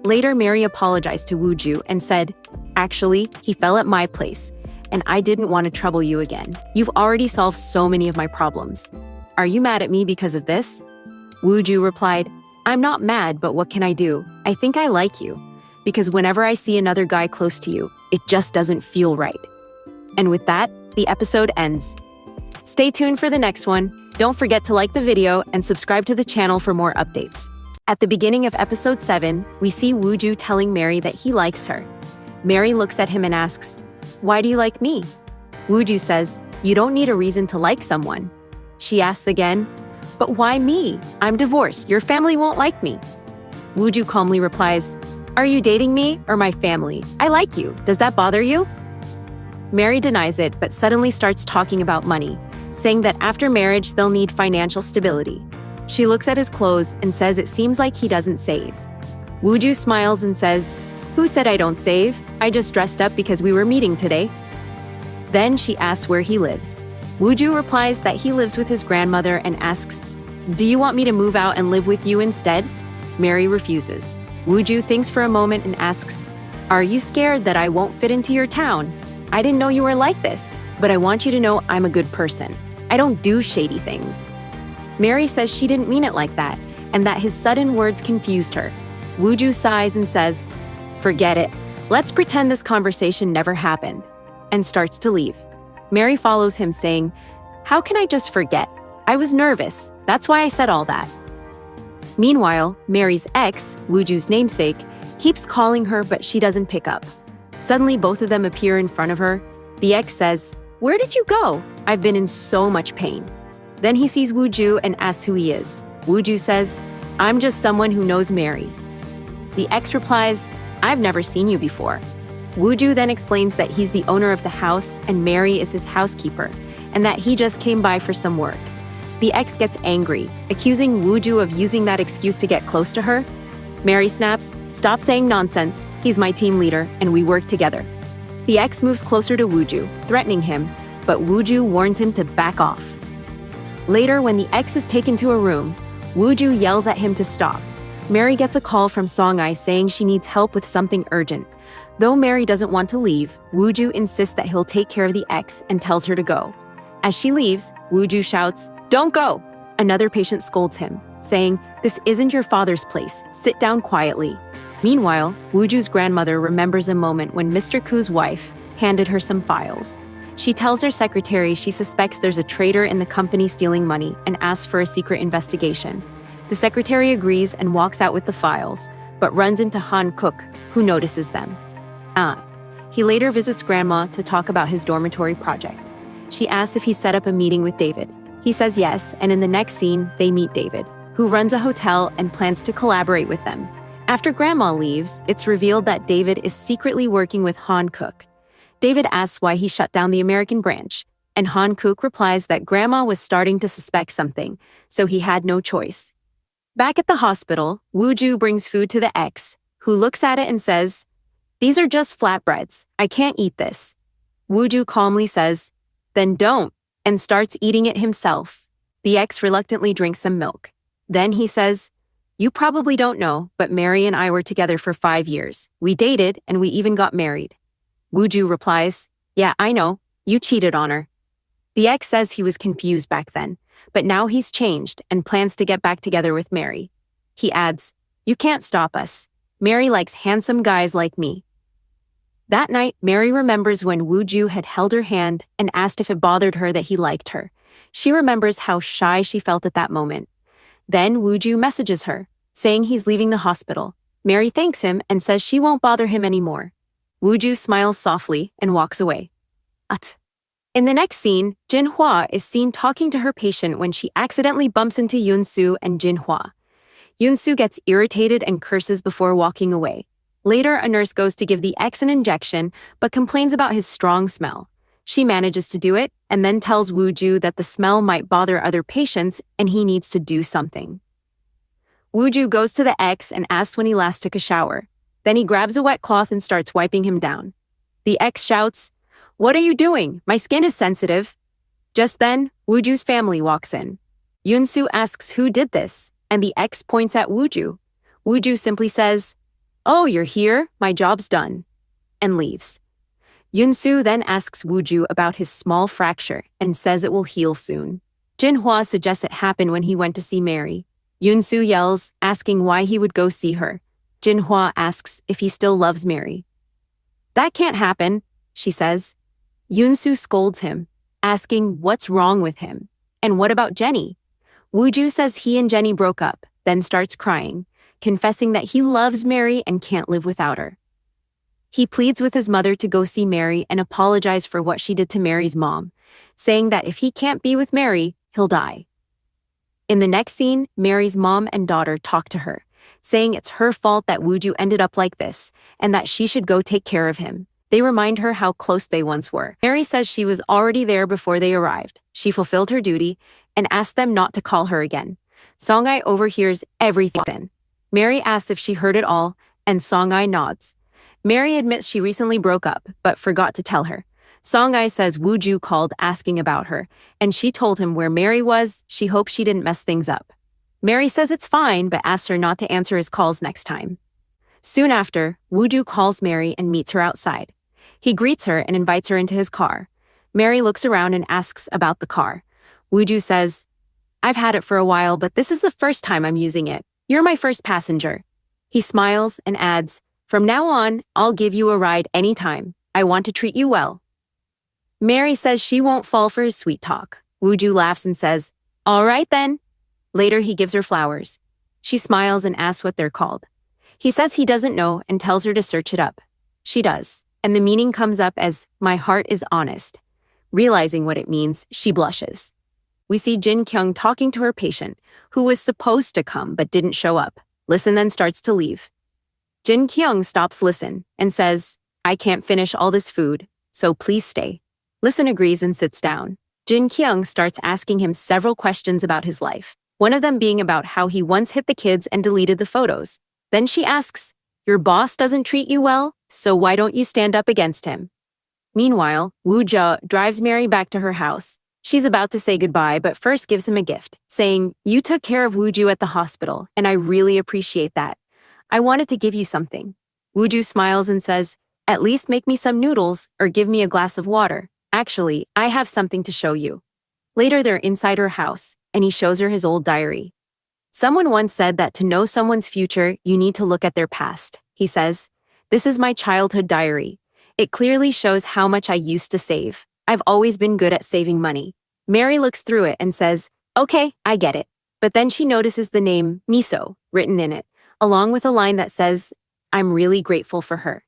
Speaker 1: Later, Mary apologized to Woo-ju and said, "Actually, he fell at my place, and I didn't want to trouble you again. You've already solved so many of my problems. Are you mad at me because of this?" Woo-ju replied, "I'm not mad, but what can I do? I think I like you. Because whenever I see another guy close to you, it just doesn't feel right." And with that, the episode ends. Stay tuned for the next one. Don't forget to like the video and subscribe to the channel for more updates. At the beginning of episode 7, we see Woo-ju telling Mary that he likes her. Mary looks at him and asks, "Why do you like me?" Woo-ju says, "You don't need a reason to like someone." She asks again, "But why me? I'm divorced. Your family won't like me." Woo-ju calmly replies, "Are you dating me or my family? I like you. Does that bother you?" Mary denies it, but suddenly starts talking about money, saying that after marriage, they'll need financial stability. She looks at his clothes and says it seems like he doesn't save. Woo-ju smiles and says, "Who said I don't save? I just dressed up because we were meeting today." Then she asks where he lives. Woo-ju replies that he lives with his grandmother and asks, "Do you want me to move out and live with you instead?" Mary refuses. Woo-ju thinks for a moment and asks, Are you scared that I won't fit into your town? I didn't know you were like this, but I want you to know I'm a good person. I don't do shady things. Mary says she didn't mean it like that, and that his sudden words confused her. Wooju sighs and says, "Forget it. Let's pretend this conversation never happened," and starts to leave. Mary follows him saying, "How can I just forget? I was nervous. That's why I said all that." Meanwhile, Mary's ex, Wooju's namesake, keeps calling her but she doesn't pick up. Suddenly, both of them appear in front of her. The ex says, "Where did you go? I've been in so much pain." Then he sees Wooju and asks who he is. Wooju says, "I'm just someone who knows Mary." The ex replies, "I've never seen you before." Wooju then explains that he's the owner of the house and Mary is his housekeeper, and that he just came by for some work. The ex gets angry, accusing Wooju of using that excuse to get close to her. Mary snaps, "Stop saying nonsense. He's my team leader, and we work together." The ex moves closer to Wooju, threatening him, but Wooju warns him to back off. Later, when the ex is taken to a room, Wooju yells at him to stop. Mary gets a call from Song-ai saying she needs help with something urgent. Though Mary doesn't want to leave, Wooju insists that he'll take care of the ex and tells her to go. As she leaves, Wooju shouts, "Don't go!" Another patient scolds him, saying, "This isn't your father's place. Sit down quietly." Meanwhile, Wooju's grandmother remembers a moment when Mr. Ku's wife handed her some files. She tells her secretary she suspects there's a traitor in the company stealing money and asks for a secret investigation. The secretary agrees and walks out with the files, but runs into Han Cook, who notices them. He later visits Grandma to talk about his dormitory project. She asks if he set up a meeting with David. He says yes, and in the next scene, they meet David, who runs a hotel and plans to collaborate with them. After Grandma leaves, it's revealed that David is secretly working with Han Cook. David asks why he shut down the American branch, and Han Cook replies that Grandma was starting to suspect something, so he had no choice. Back at the hospital, Wooju brings food to the ex, who looks at it and says, "These are just flatbreads. I can't eat this." Wooju calmly says, "Then don't," and starts eating it himself. The ex reluctantly drinks some milk. Then he says, "You probably don't know, but Mary and I were together for 5 years. We dated, and we even got married." Wooju replies, "Yeah, I know. You cheated on her." The ex says he was confused back then, but now he's changed and plans to get back together with Mary. He adds, "You can't stop us. Mary likes handsome guys like me." That night, Mary remembers when Wooju had held her hand and asked if it bothered her that he liked her. She remembers how shy she felt at that moment. Then Wooju messages her, saying he's leaving the hospital. Mary thanks him and says she won't bother him anymore. Wooju smiles softly and walks away. In the next scene, Jinhua is seen talking to her patient when she accidentally bumps into Yunsu and Jinhua. Yunsu gets irritated and curses before walking away. Later, a nurse goes to give the ex an injection, but complains about his strong smell. She manages to do it, and then tells Wooju that the smell might bother other patients and he needs to do something. Wooju goes to the ex and asks when he last took a shower. Then he grabs a wet cloth and starts wiping him down. The ex shouts, "What are you doing? My skin is sensitive." Just then, Wooju's family walks in. Yunsu asks who did this, and the ex points at Wooju. Wooju simply says, "Oh, you're here? My job's done," and leaves. Yunsu then asks Wooju about his small fracture and says it will heal soon. Jinhua suggests it happened when he went to see Mary. Yunsu yells, asking why he would go see her. Jinhua asks if he still loves Mary. "That can't happen," she says. Yunsu scolds him, asking what's wrong with him, and what about Jenny? Wooju says he and Jenny broke up, then starts crying, confessing that he loves Mary and can't live without her. He pleads with his mother to go see Mary and apologize for what she did to Mary's mom, saying that if he can't be with Mary, he'll die. In the next scene, Mary's mom and daughter talk to her, saying it's her fault that Wooju ended up like this and that she should go take care of him. They remind her how close they once were. Mary says she was already there before they arrived. She fulfilled her duty and asked them not to call her again. Song-ai overhears everything. Mary asks if she heard it all, and Song-ai nods. Mary admits she recently broke up, but forgot to tell her. Song-ai says Wooju called asking about her, and she told him where Mary was. She hoped she didn't mess things up. Mary says it's fine, but asks her not to answer his calls next time. Soon after, Wooju calls Mary and meets her outside. He greets her and invites her into his car. Mary looks around and asks about the car. Wooju says, I've had it for a while, but this is the first time I'm using it. You're my first passenger. He smiles and adds, From now on, I'll give you a ride anytime. I want to treat you well. Mary says she won't fall for his sweet talk. Wooju laughs and says, All right then. Later, he gives her flowers. She smiles and asks what they're called. He says he doesn't know and tells her to search it up. She does, and the meaning comes up as, My heart is honest. Realizing what it means, she blushes. We see Jin Kyung talking to her patient, who was supposed to come but didn't show up. Listen then starts to leave. Jin Kyung stops Listen and says, I can't finish all this food, so please stay. Listen agrees and sits down. Jin Kyung starts asking him several questions about his life, one of them being about how he once hit the kids and deleted the photos. Then she asks, Your boss doesn't treat you well, so why don't you stand up against him? Meanwhile, Woo-ja drives Mary back to her house. She's about to say goodbye, but first gives him a gift, saying, You took care of Woo-ju at the hospital, and I really appreciate that. I wanted to give you something. Woo-ju smiles and says, At least make me some noodles or give me a glass of water. Actually, I have something to show you. Later, they're inside her house, and he shows her his old diary. Someone once said that to know someone's future, you need to look at their past. He says, This is my childhood diary. It clearly shows how much I used to save. I've always been good at saving money. Mary looks through it and says, Okay, I get it. But then she notices the name Miso written in it, along with a line that says, I'm really grateful for her.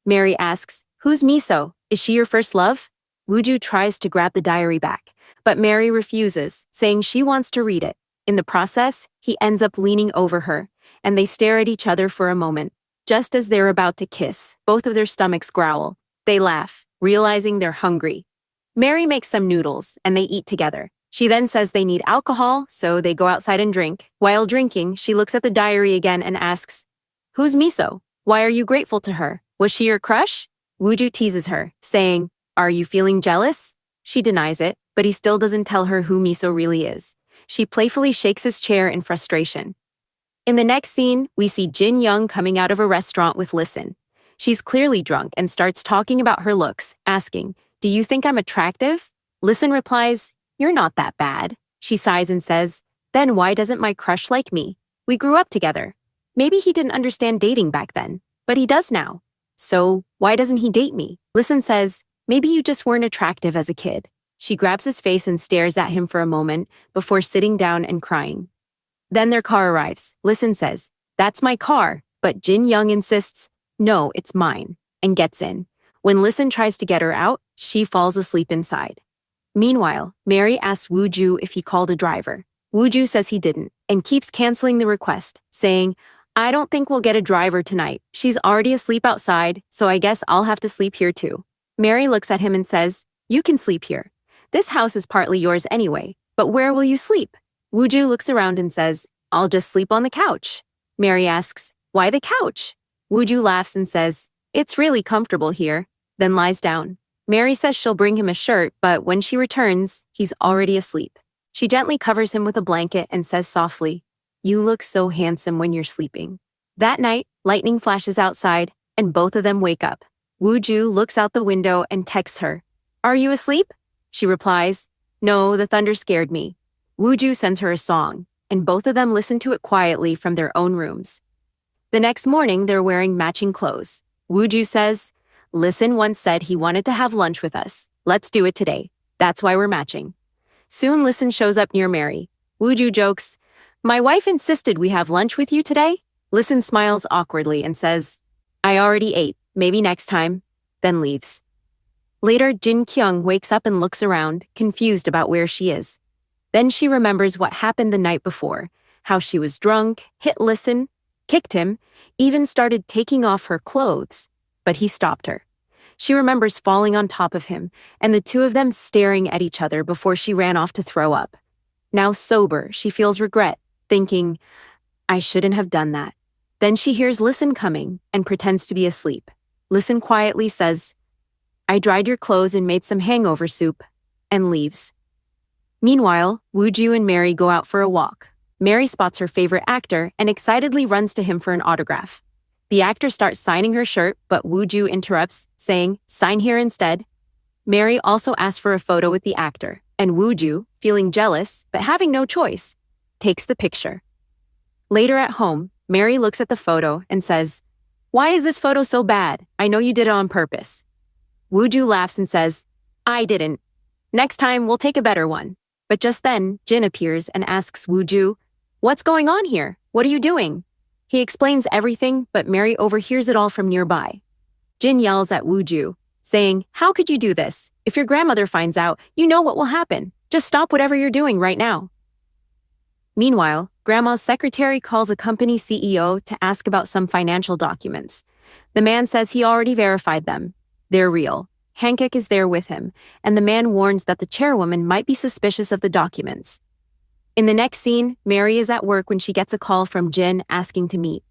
Speaker 1: Mary asks, Who's Miso? Is she your first love? Wooju tries to grab the diary back, but Mary refuses, saying she wants to read it. In the process, he ends up leaning over her, and they stare at each other for a moment. Just as they're about to kiss, both of their stomachs growl. They laugh, realizing they're hungry. Mary makes some noodles, and they eat together. She then says they need alcohol, so they go outside and drink. While drinking, she looks at the diary again and asks, Who's Miso? Why are you grateful to her? Was she your crush? Wooju teases her, saying, Are you feeling jealous? She denies it, but he still doesn't tell her who Miso really is. She playfully shakes his chair in frustration. In the next scene, we see Jin Young coming out of a restaurant with Listen. She's clearly drunk and starts talking about her looks, asking, Do you think I'm attractive? Listen replies, You're not that bad. She sighs and says, Then why doesn't my crush like me? We grew up together. Maybe he didn't understand dating back then, but he does now. So why doesn't he date me? Listen says, Maybe you just weren't attractive as a kid. She grabs his face and stares at him for a moment before sitting down and crying. Then their car arrives. Listen says, That's my car, but Jin Young insists, No, it's mine, and gets in. When Listen tries to get her out, she falls asleep inside. Meanwhile, Mary asks Wooju if he called a driver. Wooju says he didn't, and keeps canceling the request, saying, I don't think we'll get a driver tonight. She's already asleep outside, so I guess I'll have to sleep here too. Mary looks at him and says, You can sleep here. This house is partly yours anyway, but where will you sleep? Wooju looks around and says, I'll just sleep on the couch. Mary asks, Why the couch? Wooju laughs and says, It's really comfortable here, then lies down. Mary says she'll bring him a shirt, but when she returns, he's already asleep. She gently covers him with a blanket and says softly, You look so handsome when you're sleeping. That night, lightning flashes outside, and both of them wake up. Wooju looks out the window and texts her, Are you asleep? She replies, No, the thunder scared me. Wooju sends her a song, and both of them listen to it quietly from their own rooms. The next morning, they're wearing matching clothes. Wooju says, Listen once said he wanted to have lunch with us. Let's do it today. That's why we're matching. Soon Listen shows up near Mary. Wooju jokes, My wife insisted we have lunch with you today. Listen smiles awkwardly and says, I already ate, maybe next time, then leaves. Later, Jin Kyung wakes up and looks around, confused about where she is. Then she remembers what happened the night before, how she was drunk, hit Listen, kicked him, even started taking off her clothes, but he stopped her. She remembers falling on top of him, and the two of them staring at each other before she ran off to throw up. Now sober, she feels regret, thinking, I shouldn't have done that. Then she hears Listen coming and pretends to be asleep. Listen quietly says, I dried your clothes and made some hangover soup, and leaves. Meanwhile, Wooju and Mary go out for a walk. Mary spots her favorite actor and excitedly runs to him for an autograph. The actor starts signing her shirt, but Wooju interrupts, saying, "Sign here instead." Mary also asks for a photo with the actor, and Wooju, feeling jealous but having no choice, takes the picture. Later at home, Mary looks at the photo and says, "Why is this photo so bad? I know you did it on purpose." Wooju laughs and says, "I didn't. Next time, we'll take a better one." But just then, Jin appears and asks Wooju, "What's going on here? What are you doing?" He explains everything, but Mary overhears it all from nearby. Jin yells at Wooju, saying, "How could you do this? If your grandmother finds out, you know what will happen. Just stop whatever you're doing right now." Meanwhile, Grandma's secretary calls a company CEO to ask about some financial documents. The man says he already verified them. They're real. Hankook is there with him, and the man warns that the chairwoman might be suspicious of the documents. In the next scene, Mary is at work when she gets a call from Jin asking to meet.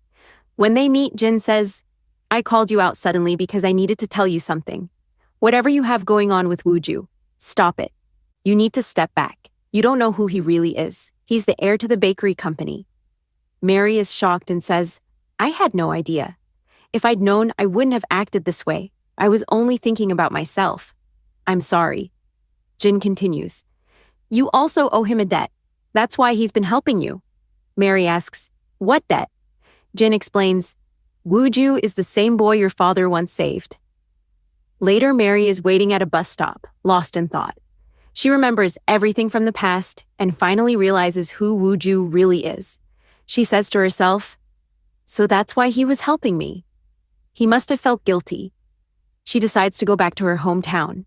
Speaker 1: When they meet, Jin says, "I called you out suddenly because I needed to tell you something. Whatever you have going on with Wooju, stop it. You need to step back. You don't know who he really is. He's the heir to the bakery company." Mary is shocked and says, "I had no idea. If I'd known, I wouldn't have acted this way. I was only thinking about myself. I'm sorry." Jin continues, "You also owe him a debt. That's why he's been helping you." Mary asks, "What debt?" Jin explains, "Wooju is the same boy your father once saved." Later, Mary is waiting at a bus stop, lost in thought. She remembers everything from the past and finally realizes who Wooju really is. She says to herself, "So that's why he was helping me. He must have felt guilty." She decides to go back to her hometown.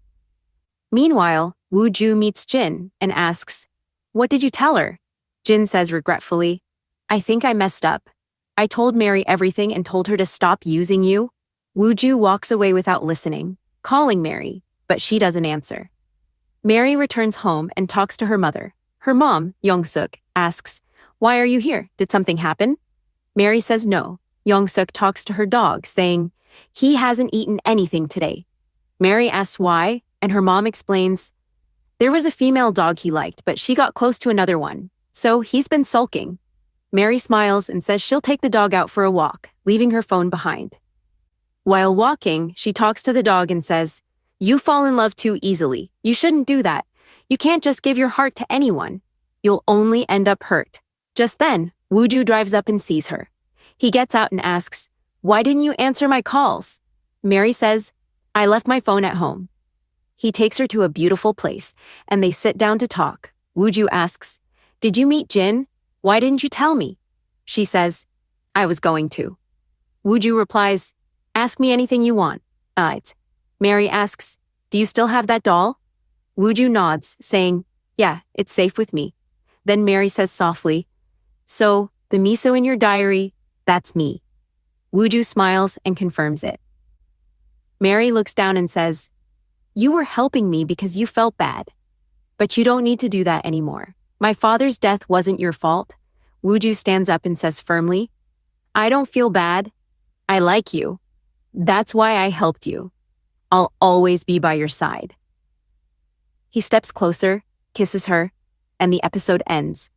Speaker 1: Meanwhile, Wooju meets Jin and asks, "What did you tell her?" Jin says regretfully, "I think I messed up. I told Mary everything and told her to stop using you." Wooju walks away without listening, calling Mary, but she doesn't answer. Mary returns home and talks to her mother. Her mom, Young-suk, asks, "Why are you here? Did something happen?" Mary says no. Young-suk talks to her dog, saying, "He hasn't eaten anything today." Mary asks why, and her mom explains, "There was a female dog he liked, but she got close to another one, so he's been sulking." Mary smiles and says she'll take the dog out for a walk, leaving her phone behind. While walking, she talks to the dog and says, "You fall in love too easily. You shouldn't do that. You can't just give your heart to anyone. You'll only end up hurt." Just then, Wooju drives up and sees her. He gets out and asks, "Why didn't you answer my calls?" Mary says, "I left my phone at home." He takes her to a beautiful place, and they sit down to talk. Wooju asks, "Did you meet Jin? Why didn't you tell me?" She says, "I was going to." Wooju replies, "Ask me anything you want." Aight. Mary asks, "Do you still have that doll?" Wooju nods, saying, "Yeah, it's safe with me." Then Mary says softly, "So, the miso in your diary, that's me." Wooju smiles and confirms it. Mary looks down and says, "You were helping me because you felt bad. But you don't need to do that anymore. My father's death wasn't your fault." Wooju stands up and says firmly, "I don't feel bad. I like you. That's why I helped you. I'll always be by your side." He steps closer, kisses her, and the episode ends.